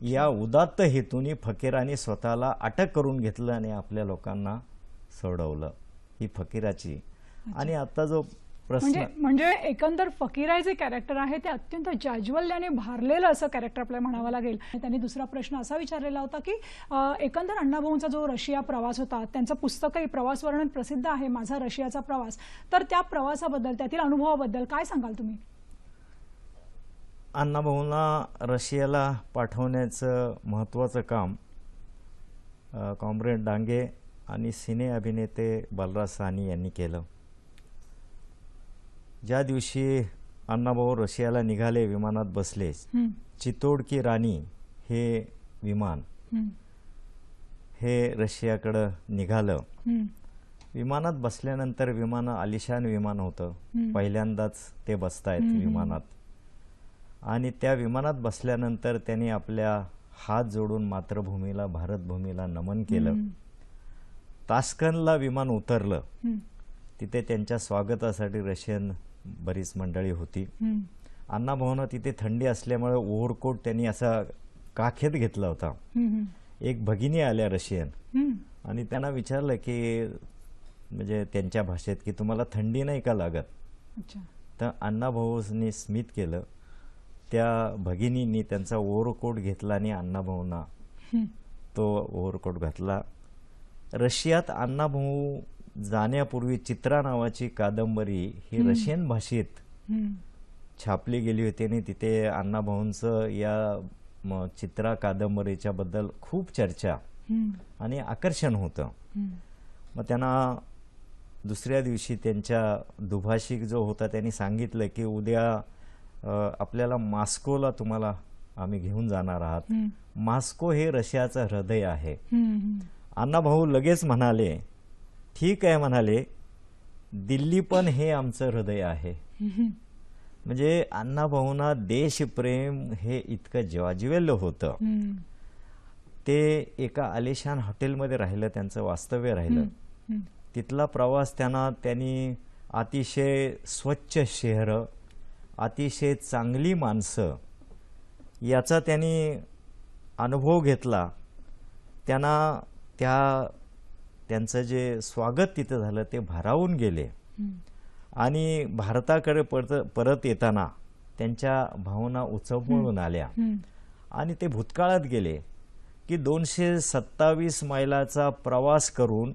या उदात्त हेतूने फकीराने स्वतःला अटक करून घेतलं आणि आपल्या लोकांना सोडवलं. ही फकीराची. आणि आता जो प्रश्न म्हणजे एकंदर फकीरा जे कॅरेक्टर आहे ते अत्यंत जाज्वल्याने भारलेलं असं कॅरेक्टर आपल्याला म्हणावं लागेल. त्यांनी दुसरा प्रश्न असा विचारलेला होता की एकंदर अण्णाभाऊंचा जो रशिया प्रवास होता, त्यांचं पुस्तकही प्रवास वर्णन प्रसिद्ध आहे, माझा रशियाचा प्रवास. तर त्या प्रवासाबद्दल, त्यातील अनुभवाबद्दल काय सांगाल तुम्ही? अण्णाभाऊंना रशियाला पाठवण्याचं महत्त्वाचं काम कॉम्रेड डांगे आणि सिने अभिनेते बालराज साहनी यांनी केलं. ज्या दिवशी अण्णाभाऊ रशियाला निघाले, विमानात बसले, चितोड की राणी हे विमान हे रशियाकडं निघालं. विमानात बसल्यानंतर विमान आलिशान विमान होतं, पहिल्यांदाच ते बसतायत विमानात. आणि त्या विमानात बसल्यानंतर त्यांनी आपल्या हात जोडून मातृभूमीला, भारतभूमीला नमन केलं. तास्कनला विमान उतरलं, तिथे त्यांच्या स्वागतासाठी रशियन बरीच मंडळी होती. अण्णाभाऊंना तिथे थंडी असल्यामुळे ओव्हरकोट त्यांनी असा काखेत घेतला होता. एक भगिनी आल्या रशियन आणि त्यांना विचारलं की म्हणजे त्यांच्या भाषेत की तुम्हाला थंडी नाही का लागत? तर अण्णाभाऊंनी स्मित केलं. त्या भगिनींनी त्यांचा ओव्हरकोट घेतला आणि अण्णाभाऊंना तो ओव्हरकोट घातला. रशियात अण्णाभाऊ जाण्यापूर्वी चित्रा नावाची कादंबरी ही रशियन भाषेत छापली गेली होती आणि तिथे अण्णाभाऊंचं या चित्रा कादंबरीच्या बद्दल खूप चर्चा आणि आकर्षण होतं. मग त्यांना दुसऱ्या दिवशी त्यांच्या दुभाषिक जो होता त्यांनी सांगितलं की उद्या आपल्याला मॉस्कोला तुम्हाला आम्ही घेऊन जाणार आहात. मॉस्को हे रशियाचं हृदय आहे. अण्णाभाऊ लगेच म्हणाले, ठीक आहे म्हणाले, दिल्ली पण हे आमचं हृदय आहे. म्हणजे अण्णाभाऊंना देशप्रेम हे इतकं ज्वाज्वल्य होतं. ते एका आलिशान हॉटेलमध्ये राहिलं, त्यांचं वास्तव्य राहिलं. तिथला प्रवास त्यांनी अतिशय स्वच्छ शहरं, अतिशय चांगली माणसं याचा त्यांनी अनुभव घेतला. त्यांचं जे स्वागत तिथं झालं ते भारावून गेले आणि भारताकडे परत येताना त्यांच्या भावना उचंबळून आल्या आणि ते भूतकाळात गेले की 227 मैलाचा प्रवास करून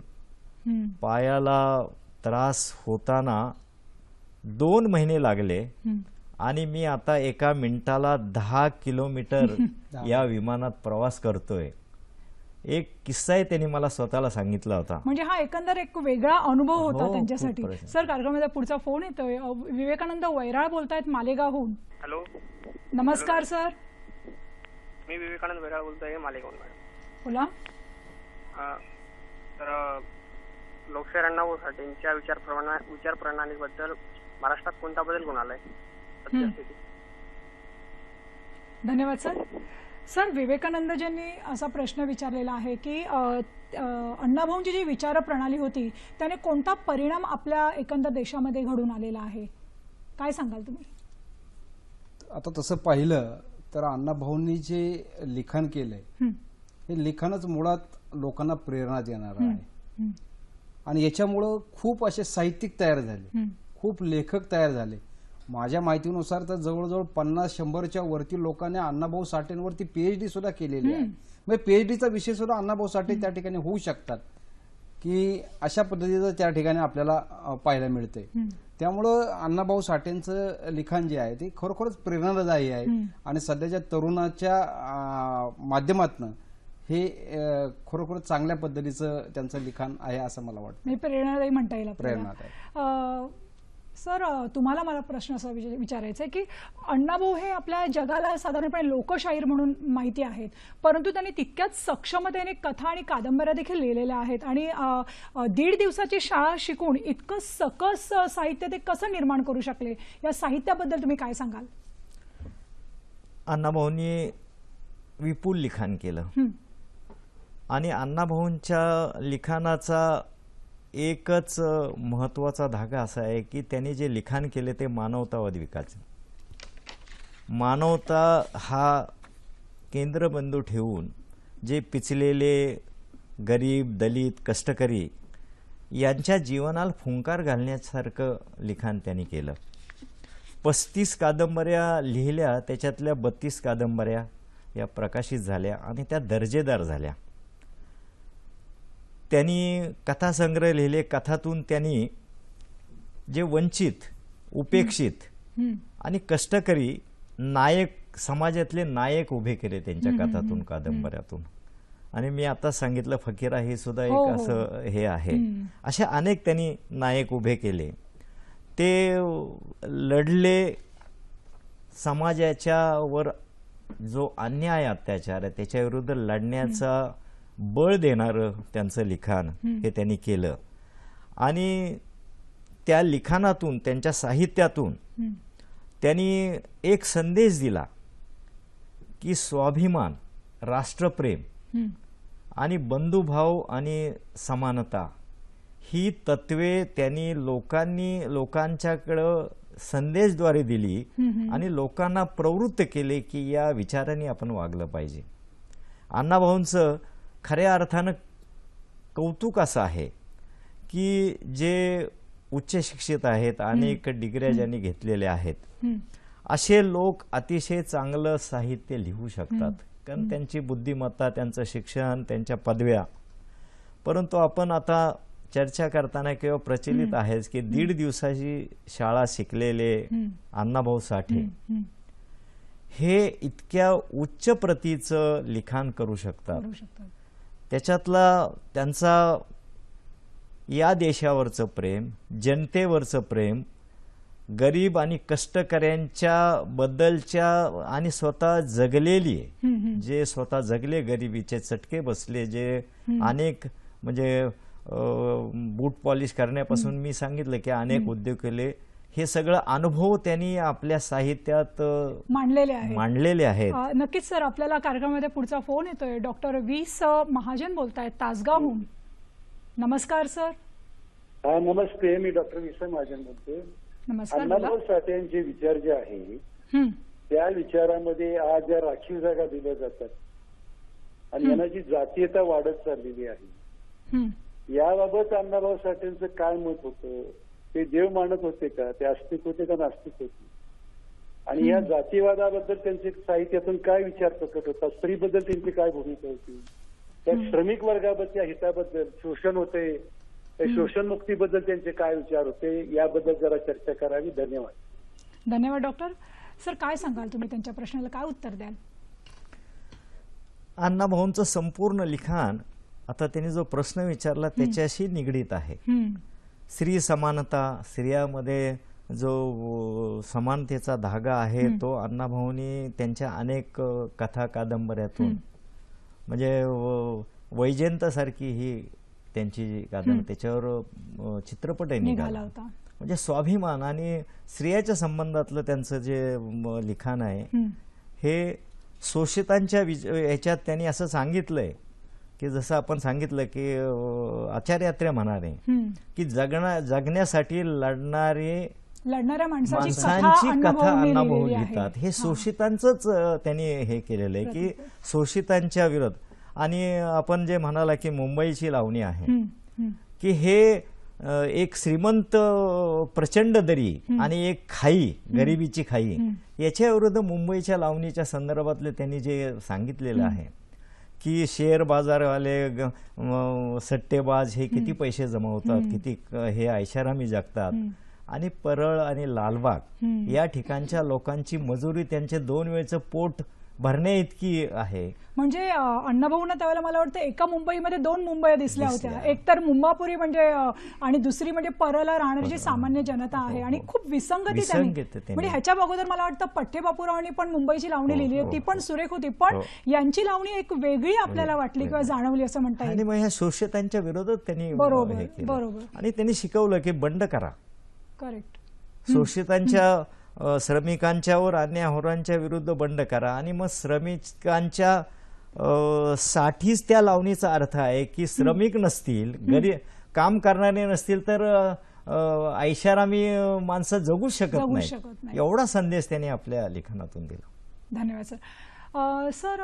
पायाला त्रास होताना 2 महिने लागले आणि मी आता एका मिनिटाला 10 किलोमीटर या विमानात प्रवास करतोय. एक किस्सा आहे त्यांनी मला स्वतःला सांगितला होता. म्हणजे हा एकंदर एक वेगळा अनुभव होता त्यांच्यासाठी. सर, कार्यक्रमामध्ये पुढचा फोन येतोय. विवेकानंद वैराळ बोलतायत मालेगावहून. हॅलो, नमस्कार सर. मी विवेकानंद वैराळ बोलतोय मालेगावहून. बोला. तर लोकशाहीर अण्णाभाऊ साठेंच्या विचार प्रणालीबद्दल महाराष्ट्रात कोणता बदल होऊन आलाय? धन्यवाद सर. सर, विवेकानंदजींनी असा प्रश्न विचारलेला आहे की अण्णाभाऊंची जी विचार प्रणाली होती त्याने कोणता परिणाम आपल्या एकंदर देशामध्ये घडून आलेला आहे, काय सांगाल तुम्ही? आता तसं पाहिलं तर अण्णाभाऊंनी जे लिखाण केलंय हे लिखाणच मुळात लोकांना प्रेरणा देणार आहे आणि याच्यामुळं खूप असे साहित्यिक तयार झाले, खूप लेखक तयार झाले माझ्या माहितीनुसार तर जवळजवळ 50-100च्या वरती लोकांनी अण्णाभाऊ साठेंवरती पीएचडी सुद्धा केलेली आहे. म्हणजे पीएचडीचा विषय सुद्धा अण्णाभाऊ साठे त्या ठिकाणी होऊ शकतात की अशा पद्धतीचं त्या ठिकाणी आपल्याला पाहायला मिळते. त्यामुळं अण्णाभाऊ साठेंचं लिखाण जे आहे ते खरोखरच प्रेरणादायी आहे आणि सध्याच्या तरुणाच्या माध्यमातून हे खरोखर चांगल्या पद्धतीचं त्यांचं लिखाण आहे असं मला वाटतं. प्रेरणादायी म्हणता येईल प्रेरणादायी. सर, तुम्हाला मला प्रश्न असा विचारायचा आहे की अण्णाभाऊ हे आपल्या जगाला साधारणपणे लोकशाहीर म्हणून माहिती आहेत, परंतु त्यांनी तितक्याच सक्षमतेने कथा आणि कादंबऱ्या देखील लिहिलेल्या आहेत आणि 1.5 दिवसाची शाळा शिकून इतकं सकस साहित्य ते कसं निर्माण करू शकले, या साहित्याबद्दल तुम्ही काय सांगाल? अण्णाभाऊंनी विपुल लिखाण केलं आणि अण्णाभाऊंच्या लिखाणाचा एकच महत्त्वाचा धागा असा आहे की त्यांनी जे लिखाण केले ते मानवतावादी विकास, मानवता हा केंद्रबिंदू ठेवून जे पिचलेले गरीब, दलित, कष्टकरी यांच्या जीवनाला फुंकार घालण्यासारखं लिखाण त्यांनी केलं. 35 कादंबऱ्या लिहिल्या, त्याच्यातल्या 32 कादंबऱ्या या प्रकाशित झाल्या आणि त्या दर्जेदार झाल्या. त्यांनी कथासंग्रह लिहिले, कथातून त्यांनी जे वंचित, उपेक्षित आणि कष्टकरी नायक, समाजातले नायक उभे केले त्यांच्या कथातून, कादंबऱ्यातून. आणि मी आता सांगितलं फकीरा हे सुद्धा एक असं हे आहे. असे अनेक त्यांनी नायक उभे केले. ते लढले, समाजाच्या वर जो अन्याय अत्याचार आहे त्याच्या विरुद्ध लढण्याचा बळ देणारं त्यांचं लिखाण हे त्यांनी केलं. आणि त्या लिखाणातून, त्यांच्या साहित्यातून त्यांनी एक संदेश दिला की स्वाभिमान, राष्ट्रप्रेम आणि बंधुभाव आणि समानता ही तत्वे त्यांनी लोकांच्याकडं संदेशद्वारे दिली आणि लोकांना प्रवृत्त केले की या विचारांनी आपण वागलं पाहिजे. अण्णाभाऊंचं खऱ्या अर्थानं कौतुक असं आहे की जे उच्च शिक्षित आहेत, अनेक डिग्र्या ज्यांनी घेतलेल्या आहेत, असे लोक अतिशय चांगलं साहित्य लिहू शकतात कारण त्यांची बुद्धिमत्ता, त्यांचं शिक्षण, त्यांच्या पदव्या. परंतु आपण आता चर्चा करताना किंवा प्रचलित आहेच की 1.5 दिवसाची शाळा शिकलेले अण्णाभाऊ साठे हे इतक्या उच्च प्रतीचं लिखाण करू शकतात. त्याच्यातला त्यांचा या देशावरचं प्रेम, जनतेवरचं प्रेम, गरीब आणि कष्टकऱ्यांच्या बद्दलच्या आणि स्वतः जगलेली, जे स्वतः जगले, गरिबीचे चटके बसले, जे अनेक म्हणजे बूट पॉलिश करण्यापासून मी सांगितलं की अनेक उद्योग केले, हे सगळं अनुभव त्यांनी आपल्या साहित्यात मांडलेले आहेत. नक्कीच सर, आपल्याला कार्यक्रमामध्ये पुढचा फोन येतोय. डॉक्टर वीस महाजन बोलतायत तासगावहून. नमस्कार सर. नमस्ते, मी डॉक्टर वीस महाजन बोलतोय. नमस्कार. अण्णाभाऊ साठेंचे विचार जे आहे त्या विचारामध्ये आज या राखीव जागा दिल्या जातात आणि यांना जी जातीयता वाढत चाललेली आहे, याबाबत अण्णाभाऊ साठेंचं काय मत होतं? ते देव मानत होते का? ते आस्तिक होते का नास्तिक होते? आणि या जातीवादाबद्दल त्यांचे साहित्यातून काय विचार प्रकट होता? स्त्रीबद्दल त्यांची काय भूमिका होती? त्या श्रमिक वर्गाबद्दल हिताबद्दल, शोषण होते, शोषण मुक्तीबद्दल त्यांचे काय विचार होते? याबद्दल जरा चर्चा करावी. धन्यवाद. धन्यवाद डॉक्टर. सर, काय सांगाल तुम्ही त्यांच्या प्रश्नाला, काय उत्तर द्याल? अण्णाभाऊंचं संपूर्ण लिखाण, आता त्यांनी जो प्रश्न विचारला त्याच्याशी निगडीत आहे. स्त्री समानता, स्त्रियामध्ये जो समानतेचा धागा आहे तो अण्णाभाऊंनी त्यांच्या अनेक कथा कादंबऱ्यातून, म्हणजे वैजयंतासारखी ही त्यांची कादंबरी, त्याच्यावर चित्रपटही निघाला होता. म्हणजे स्वाभिमान आणि स्त्रियाच्या संबंधातलं त्यांचं जे लिखाण आहे हे शोषितांच्या ह्याच्यात त्यांनी असं सांगितलंय की जसं आपण सांगितलं की आचार्यात्र्य म्हणाले की जगण्यासाठी लढणाऱ्या माणसांची कथा अण्णाभाऊ लिहितात. हे शोषितांचंच त्यांनी हे केलेलं आहे की शोषितांच्या विरोध. आणि आपण जे म्हणाला की मुंबईची लावणी आहे की हे एक श्रीमंत प्रचंड दरी आणि एक खाई, गरिबीची खाई, याच्या विरुद्ध मुंबईच्या लावणीच्या संदर्भातले त्यांनी जे सांगितलेलं आहे की शेअर बाजारवाले सट्टेबाज हे किती पैसे जमवतात, किती हे ऐशारामी जगतात, आणि परळ आणि लालबाग या ठिकाणच्या लोकांची मजुरी त्यांचे 2 वेळचं पोट भरण्या इतकी आहे. म्हणजे अण्णाभाऊंना त्यावेळेला मला वाटतं एका मुंबईमध्ये 2 मुंबई दिसल्या होत्या. एक तर मुंबापुरी म्हणजे आणि दुसरी म्हणजे परळला राहणारी जी सामान्य जनता आहे, आणि खूप विसंगती त्यांनी म्हणजे ह्याच्या अगोदर मला वाटतं पठ्ठेबापूरावांनी पण मुंबईची लावणी लिहिली होती, पण सुरेख होती, पण यांची लावणी एक वेगळी आपल्याला वाटली किंवा जाणवली असं म्हणता येईल. आणि मग ह्या शोषितांच्या विरोधात त्यांनी बरोबर बरोबर आणि त्यांनी शिकवलं की बंड करा. करेक्ट. शोषितांच्या श्रमिकांच्यावर अन्यायहोरांच्या विरुद्ध बंड करा. आणि मग श्रमिकांच्या साठीच त्या लावणीचा अर्थ आहे की श्रमिक नसतील, काम करणारे नसतील तर ऐशारामी माणसं जगू शकत नाही. एवढा संदेश त्यांनी आपल्या लिखाणातून दिला. धन्यवाद सर. सर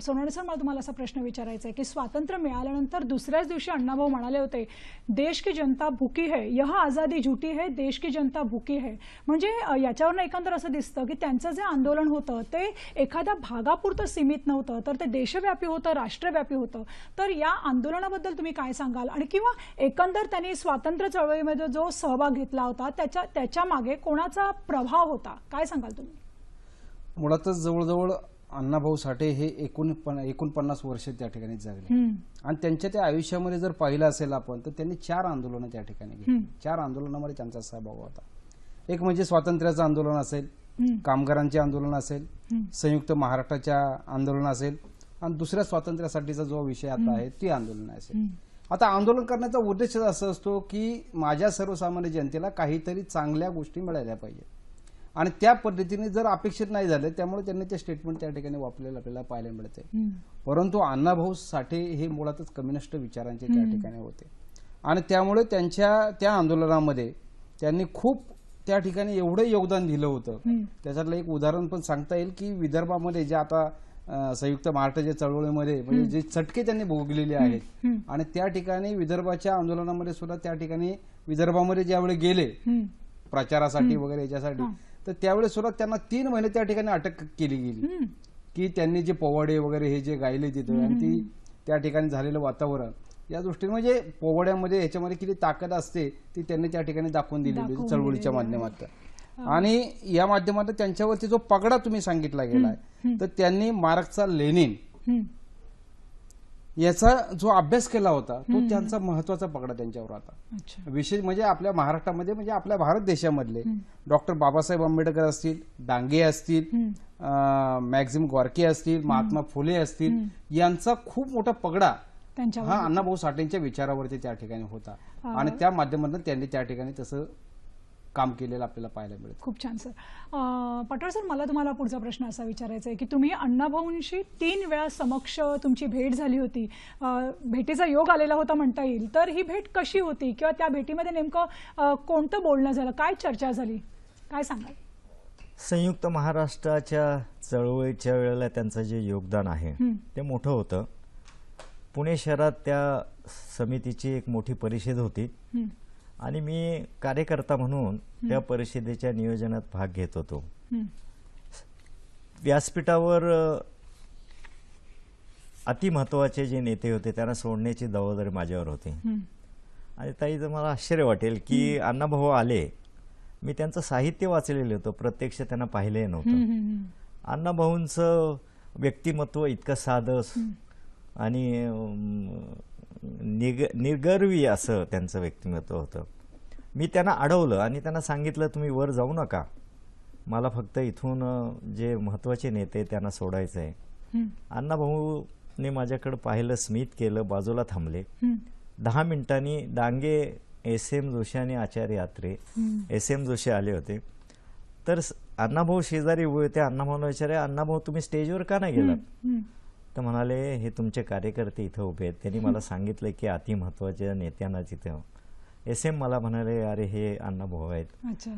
सोनवणे सर, मला तुम्हाला असा प्रश्न विचारायचा आहे की स्वातंत्र्य मिळाल्यानंतर दुसऱ्याच दिवशी अण्णाभाऊ म्हणाले होते, देश की जनता भुकी है, यह आजादी झुटी है, देश की जनता भुकी है. म्हणजे याच्यावरनं एकंदर असं दिसतं की त्यांचं जे आंदोलन होतं ते एखाद्या भागापुरतं सीमित नव्हतं, तर ते देशव्यापी होतं, राष्ट्रव्यापी होतं. तर या आंदोलनाबद्दल तुम्ही काय सांगाल, आणि किंवा एकंदर त्यांनी स्वातंत्र्य चळवळीमध्ये जो सहभाग घेतला होता त्याच्या मागे कोणाचा प्रभाव होता, काय सांगाल तुम्ही? मुळातच जवळजवळ अण्णाभाऊ साठे हे 49 वर्ष त्या ठिकाणी जगले, आणि त्यांच्या त्या आयुष्यामध्ये जर पाहिलं असेल आपण तर त्यांनी 4 आंदोलनं त्या ठिकाणी घेतली. 4 आंदोलनामध्ये त्यांचा सहभाग होता. एक म्हणजे स्वातंत्र्याचं आंदोलन असेल, कामगारांचे आंदोलन असेल, संयुक्त महाराष्ट्राच्या आंदोलन असेल, आणि दुसऱ्या स्वातंत्र्यासाठीचा जो विषय आता आहे ती आंदोलन असेल. आता आंदोलन करण्याचा उद्देश असा असतो की माझ्या सर्वसामान्य जनतेला काहीतरी चांगल्या गोष्टी मिळाल्या पाहिजे, आणि त्या पद्धतीने जर अपेक्षित नाही झाले त्यामुळे त्यांनी ते स्टेटमेंट त्या ठिकाणी वापरलेलं आपल्याला पाहायला मिळते. परंतु अण्णाभाऊ साठे हे मुळातच कम्युनिस्ट विचारांचे त्या ठिकाणी होते, आणि त्यामुळे त्यांच्या त्या आंदोलनामध्ये त्यांनी खूप त्या ठिकाणी एवढं योगदान दिलं होतं. त्याच्यातलं एक उदाहरण पण सांगता येईल की विदर्भामध्ये जे आता संयुक्त महाराष्ट्राच्या चळवळीमध्ये म्हणजे जे चटके त्यांनी भोगलेले आहेत, आणि त्या ठिकाणी विदर्भाच्या आंदोलनामध्ये सुद्धा त्या ठिकाणी विदर्भामध्ये ज्यावेळी गेले प्रचारासाठी वगैरे याच्यासाठी, तर त्यावेळेस सुद्धा त्यांना 3 महिने त्या ठिकाणी अटक केली गेली की त्यांनी जे पोवाडे वगैरे हे जे गायले तिथं, आणि ती त्या ठिकाणी झालेलं वातावरण या दृष्टीने म्हणजे पोवाड्यामध्ये ह्याच्यामध्ये किती ताकद असते ती त्यांनी त्या ठिकाणी दाखवून दिलेली चळवळीच्या माध्यमातून. आणि या माध्यमातून त्यांच्यावरती जो पगडा तुम्ही सांगितला गेलाय, तर त्यांनी मार्क्सचा लेनिन याचा जो अभ्यास केला होता तो त्यांचा महत्वाचा पगडा त्यांच्यावर होता. विशेष म्हणजे आपल्या महाराष्ट्रामध्ये म्हणजे आपल्या भारत देशामधले डॉक्टर बाबासाहेब आंबेडकर असतील, डांगे असतील, मॅक्झिम गॉर्की असतील, महात्मा फुले असतील, यांचा खूप मोठा पगडा हा अण्णाभाऊ साठेंच्या विचारावरती त्या ठिकाणी होता, आणि त्या माध्यमातून त्यांनी त्या ठिकाणी तसं काम केलेलं आपल्याला पाहायला मिळतं. खूप छान सर. पटोळे सर, मला तुम्हाला पुढचा प्रश्न असा विचारायचा आहे की तुम्ही अण्णाभाऊंशी 3 वेळा समक्ष तुमची भेट झाली होती, भेटीचा योग आलेला होता म्हणता येईल. तर ही भेट कशी होती, किंवा त्या भेटीमध्ये नेमकं कोणतं बोलणं झालं, काय चर्चा झाली, काय सांगाल? संयुक्त महाराष्ट्राच्या चळवळीच्या वेळेला त्यांचं जे योगदान आहे ते मोठं होतं. पुणे शहरात त्या समितीची एक मोठी परिषद होती, आणि मी कार्यकर्ता म्हणून त्या परिषदेच्या नियोजनात भाग घेत होतो. व्यासपीठावर अति महत्वाचे जे नेते होते त्यांना सोडण्याची जबाबदारी माझ्यावर होती. आणि ताई, मला आश्चर्य वाटेल की अण्णाभाऊ आले, मी त्यांचं साहित्य वाचलेलं होतं, प्रत्यक्ष त्यांना पाहिलं नव्हतं. अण्णाभाऊंचं व्यक्तिमत्व इतकं साधं आणि निर्गर्वी असं त्यांचं व्यक्तिमत्व होतं. मी त्यांना अडवलं आणि त्यांना सांगितलं, तुम्ही वर जाऊ नका, मला फक्त इथून जे महत्वाचे नेते त्यांना सोडायचं आहे. अण्णाभाऊने माझ्याकडे पाहिलं, स्मित केलं, बाजूला थांबले. 10 मिनिटांनी डांगे, SM जोशी आणि आचार्य यात्रे, SM जोशी आले होते. तर अण्णाभाऊ शेजारी उभे होते. अण्णाभाऊला विचारले, अण्णाभाऊ तुम्ही स्टेजवर का नाही गेलात? तर म्हणाले, हे तुमचे कार्यकर्ते इथं उभे आहेत, त्यांनी मला सांगितलं की अति महत्वाच्या नेत्यांना तिथं. SM मला म्हणाले, अरे हे अण्णाभाऊ आहेत.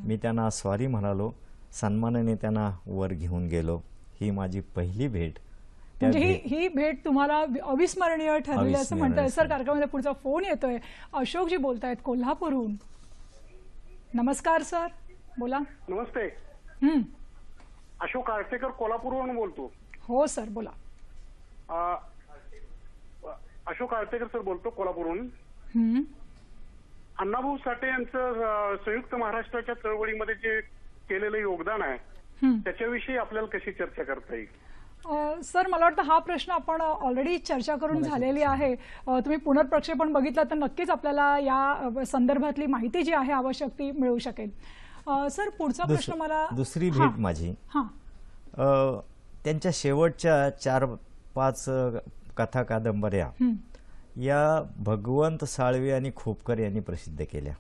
मी त्यांना सॉरी म्हणालो, सन्मानाने त्यांना वर घेऊन गेलो. ही माझी पहिली भेट. म्हणजे ही भेट तुम्हाला अविस्मरणीय ठरली असं म्हणताय. सर, कार्यक्रमामध्ये पुढचा फोन येतोय. अशोकजी बोलतायत कोल्हापूरहून. नमस्कार सर, बोला. नमस्ते. अशोक आर्टेकर कोल्हापूरवरून बोलतो. हो सर, बोला. अशोक आर्टेकर सर बोलतो कोल्हापूरहून. अण्णाभाऊ साठे यांचं संयुक्त महाराष्ट्राच्या चळवळीमध्ये जे केलेलं योगदान आहे त्याच्याविषयी आपल्याला कशी चर्चा करता येईल? सर, मला वाटतं हा प्रश्न आपण ऑलरेडी चर्चा करून झालेली आहे. तुम्ही पुनर्प्रक्षेपण बघितलं तर नक्कीच आपल्याला या संदर्भातली माहिती जी आहे आवश्यक ती मिळू शकेल. सर, पुढचा प्रश्न मला दुसरी भेट माझी त्यांच्या शेवटच्या 4-5 कथा कादंबऱ्या या भगवंत साळवे आणि खोपकर यांनी प्रसिद्ध केल्या.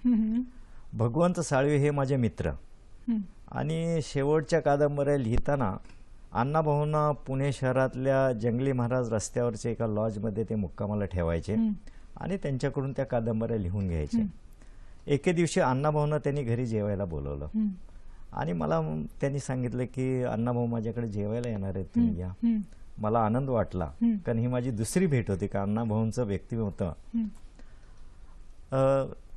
भगवंत साळवे हे माझे मित्र आणि शेवटच्या कादंबऱ्या लिहिताना अण्णाभाऊंना पुणे शहरातल्या जंगली महाराज रस्त्यावरच्या एका लॉजमध्ये ते मुक्कामाला ठेवायचे आणि त्यांच्याकडून त्या कादंबऱ्या लिहून घ्यायचे. एके दिवशी अण्णाभाऊंना त्यांनी घरी जेवायला बोलवलं आणि मला त्यांनी सांगितलं की अण्णाभाऊ माझ्याकडे जेवायला येणार आहेत, तुम्ही या. मला आनंद वाटला, कारण ही माझी दुसरी भेट होती का अण्णाभाऊंचं व्यक्तिमत्व.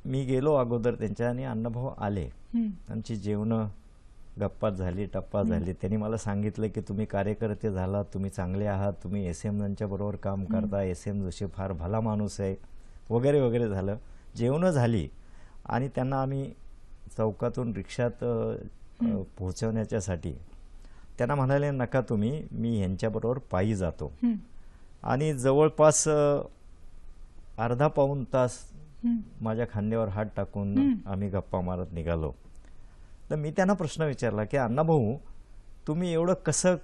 मी गेलो अगोदर त्यांच्या आणि अण्णाभाऊ आले. आमची जेवणं गप्पा झाली, टप्पा झाली. त्यांनी मला सांगितलं की तुम्ही कार्यकर्ते झालात, तुम्ही चांगले आहात, तुम्ही SM यांच्या बरोबर काम करता, SM जोशी फार भला माणूस आहे वगैरे वगैरे झालं. जेवणं झाली आणि त्यांना आम्ही चौकातून रिक्षात पोहोचवण्याच्यासाठी त्यांना म्हणाले नका तुम्ही, मी यांच्याबरोबर पायी जातो. आणि जवळपास अर्धा-पाऊण तास माझ्या खांद्यावर हात टाकून आम्ही गप्पा मारत निघालो. तर मी त्यांना प्रश्न विचारला की अण्णाभाऊ, तुम्ही एवढं कसं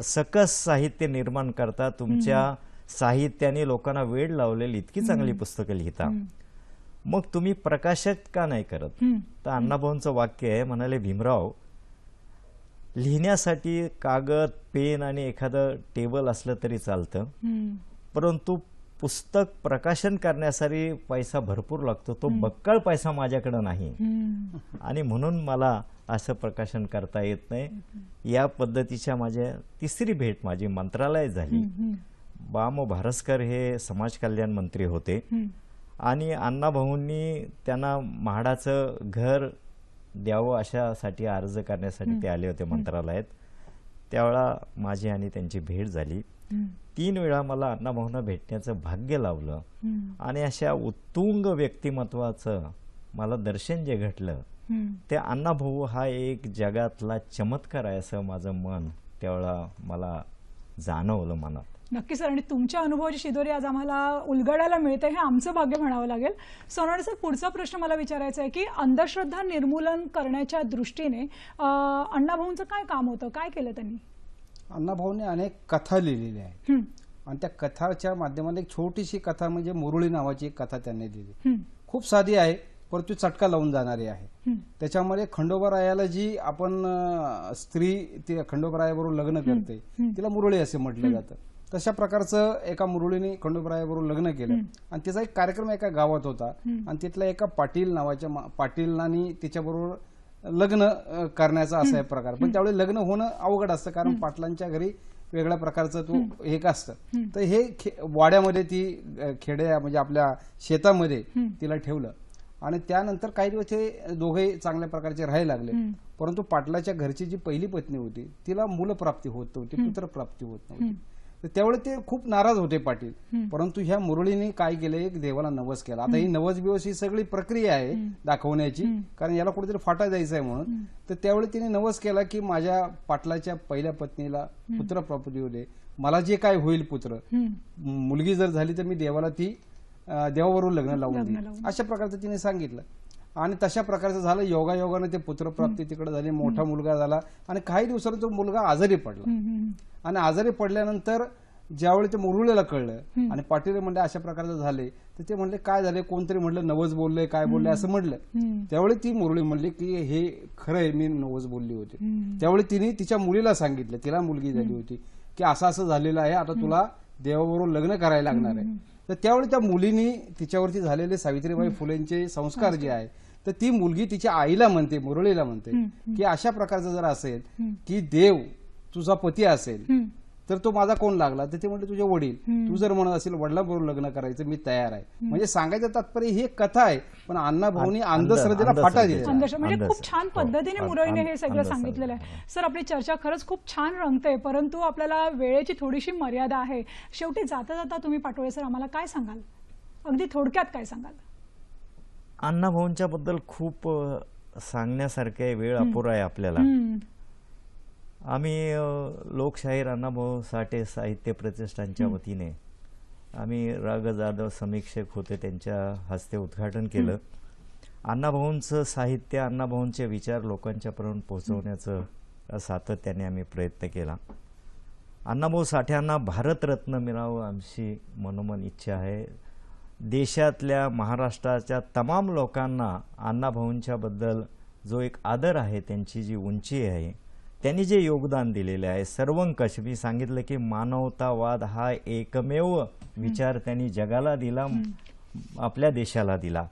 सकस साहित्य निर्माण करता, तुमच्या साहित्याने लोकांना वेड लावलेली इतकी चांगली पुस्तकं लिहिता, मग तुम्ही प्रकाशक का नाही करत? तर अण्णाभाऊंचं वाक्य आहे, म्हणाले भीमराव, लिहिण्यासाठी कागद, पेन आणि एखादं टेबल असलं तरी चालतं, परंतु पुस्तक प्रकाशन करण्यासाठी पैसा भरपूर लागतो, तो बक्कळ पैसा माझ्याकडे नाही आणि म्हणून मला असं प्रकाशन करता येत नाही. या पद्धतीच्या माझ्या तिसरी भेट माझी मंत्रालयात झाली. बाम भारसकर हे समाज कल्याण मंत्री होते आणि अण्णाभाऊंनी त्यांना म्हाडाचं घर द्यावं अशासाठी अर्ज करण्यासाठी ते आले होते मंत्रालयात. त्यावेळा माझी आणि त्यांची भेट झाली. 3 वेळा मला अण्णाभाऊंना भेटण्याचं भाग्य लावलं आणि अशा उत्तुंग व्यक्तिमत्वाचं मला दर्शन जे घडलं ते अण्णाभाऊ हा एक जगातला चमत्कार आहे असं माझं मन त्यावेळा मला जाणवलं मनात. नक्की सर, आणि तुमच्या अनुभवाची शिदोरी आज आम्हाला उलगडायला मिळते हे आमचं भाग्य म्हणावं लागेल. सोनावणे सर, पुढचा प्रश्न मला विचारायचा आहे की अंधश्रद्धा निर्मूलन करण्याच्या दृष्टीने अण्णाभाऊंचं काय काम होतं, काय केलं त्यांनी? अण्णाभाऊंनी अनेक कथा लिहिलेल्या आहेत आणि त्या कथाच्या माध्यमातून एक छोटीशी कथा म्हणजे मुरळी नावाची एक कथा त्यांनी लिहिली. खूप साधी आहे परंतु चटका लावून जाणारी आहे. त्याच्यामध्ये खंडोबारायाला जी आपण स्त्री ती खंडोबारायाबरोबर लग्न करते तिला मुरळी असे म्हटलं जातं. तशा प्रकारचं एका मुरळीने खंडोबारायाबरोबर लग्न केलं आणि तिचा एक कार्यक्रम एका गावात होता आणि तिथल्या एका पाटील नावाच्या पाटीलांनी तिच्याबरोबर लग्न करण्याचा असा एक प्रकार. पण त्यावेळी लग्न होणं अवघड असतं कारण पाटलांच्या घरी वेगळ्या प्रकारचं तो एक असतं. तर हे वाड्यामध्ये ती खेड्या म्हणजे आपल्या शेतामध्ये तिला ठेवलं आणि त्यानंतर काही दिवस ते दोघे चांगल्या प्रकारचे राहायला लागले. परंतु पाटलाच्या घरची जी पहिली पत्नी होती तिला मूलप्राप्ती होत नव्हती, पुत्रप्राप्ती होत नव्हती. तर त्यावेळी ते खूप नाराज होते पाटील. परंतु ह्या मुरळीने काय केलं, एक देवाला नवस केला. आता ही नवस बिवस ही सगळी प्रक्रिया आहे दाखवण्याची, कारण याला कुठेतरी फाटा द्यायचा आहे म्हणून. तर त्यावेळी तिने नवस केला की माझ्या पाटलाच्या पहिल्या पत्नीला पुत्रप्राप्ती होते, मला जे काय होईल पुत्र मुलगी जर झाली तर मी देवाला ती देवाबरोबर लग्न लावून देईल अशा प्रकारचं तिने सांगितलं. आणि तशा प्रकारचं झालं. योगायोगाने ते पुत्रप्राप्ती तिकडे झाली, मोठा मुलगा झाला आणि काही दिवसांनी तो मुलगा आजारी पडला. आणि आजारी पडल्यानंतर ज्यावेळी ते मुरळीला कळलं आणि पाटील म्हणले अशा प्रकारचं झाले तर ते म्हणले काय झाले, कोणतरी म्हणलं नवस बोलले, काय बोलले असं म्हणलं. त्यावेळी ती मुरळी म्हणली की हे खरं आहे, मी नवस बोलली होती. त्यावेळी तिने तिच्या मुलीला सांगितलं, तिला मुलगी झाली होती, की असं असं झालेलं आहे, आता तुला देवाबरोबर लग्न करायला लागणार आहे. तर त्यावेळी त्या मुलीनी तिच्यावरती झालेले सावित्रीबाई फुलेंचे संस्कार जे आहे तर ती मुलगी तिच्या आईला म्हणते, मुरळीला म्हणते की अशा प्रकारचं जर असेल की देव तुझा पती असेल तर तो माझा कोण लागला, तर ते म्हणले तुझे वडील. तू जर म्हणत असेल वडिलांबरोबर लग्न करायचं मी तयार आहे. म्हणजे सांगायचं तात्पर्य ही एक कथा आहे, पण अण्णाभाऊंनी अंधश्रद्धेला फाटा दिला. म्हणजे खूप छान पद्धतीने मुरळीने हे सगळं सांगितलेलं आहे. सर, आपली चर्चा खरंच खूप छान रंगते, परंतु आपल्याला वेळेची थोडीशी मर्यादा आहे. शेवटी जाता जाता तुम्ही पाटोळे सर आम्हाला काय सांगाल, अगदी थोडक्यात काय सांगाल? अण्णाभाऊंच्या बद्दल खूप सांगण्यासारखे, वेळ अपुरा आहे आपल्याला. आम्ही लोकशाहीर अण्णाभाऊ साठे साहित्य प्रतिष्ठानच्या वतीने आम्ही राग जाधव समीक्षक होते, त्यांच्या हस्ते उद्घाटन केलं. अण्णाभाऊंचं साहित्य, अण्णाभाऊंचे विचार लोकांच्यापर्यंत पोहोचवण्याचं सातत्याने आम्ही प्रयत्न केला. अण्णाभाऊ साठ्यांना भारतरत्न मिळावं आमची मनोमन इच्छा आहे. देशातल्या, महाराष्ट्राच्या तमाम लोकांना अण्णाभाऊंच्या बद्दल जो एक आदर आहे, त्यांची जी उंची आहे, त्यांनी जे योगदान दिलेले आहे सर्वंकष, मी सांगितलं की मानवतावाद हा एकमेव विचार त्यांनी जगाला दिला, आपल्या देशाला दिला,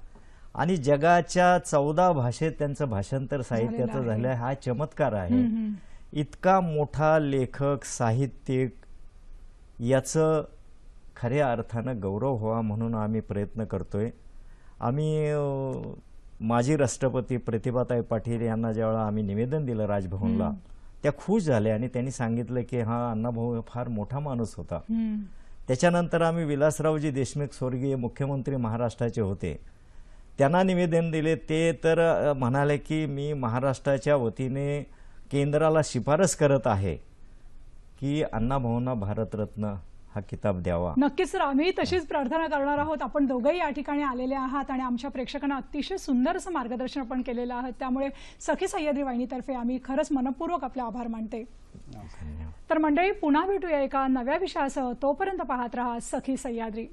आणि जगाच्या 14 भाषेत त्यांचं भाषांतर साहित्याचं झालं आहे. हा चमत्कार आहे. इतका मोठा लेखक, साहित्यिक, याचं खऱ्या अर्थानं गौरव व्हावा म्हणून आम्ही प्रयत्न करतोय. आम्ही माजी राष्ट्रपती प्रतिभाताई पाटील यांना ज्यावेळेला आम्ही निवेदन दिलं राजभवनला, त्या खुश झाल्या आणि त्यांनी सांगितलं की हा अण्णाभाऊ फार मोठा माणूस होता. त्याच्यानंतर आम्ही विलासरावजी देशमुख स्वर्गीय मुख्यमंत्री महाराष्ट्राचे होते, त्यांना निवेदन दिले. ते तर म्हणाले की मी महाराष्ट्राच्या वतीने केंद्राला शिफारस करत आहे की अण्णाभाऊंना भारतरत्न हा किताब द्यावा. नक्कीच सर, आम्ही तशीच प्रार्थना करणार आहोत. आपण दोघंही या ठिकाणी आलेले आहात आणि आमच्या प्रेक्षकांना अतिशय सुंदर असं मार्गदर्शन आपण केलेलं आहे. त्यामुळे सखी सह्याद्री वाहिनीतर्फे आम्ही खरंच मनपूर्वक आपले आभार मानते. तर मंडळी, पुन्हा भेटूया एका नव्या विषयासह. तोपर्यंत पाहत रहा सखी सह्याद्री.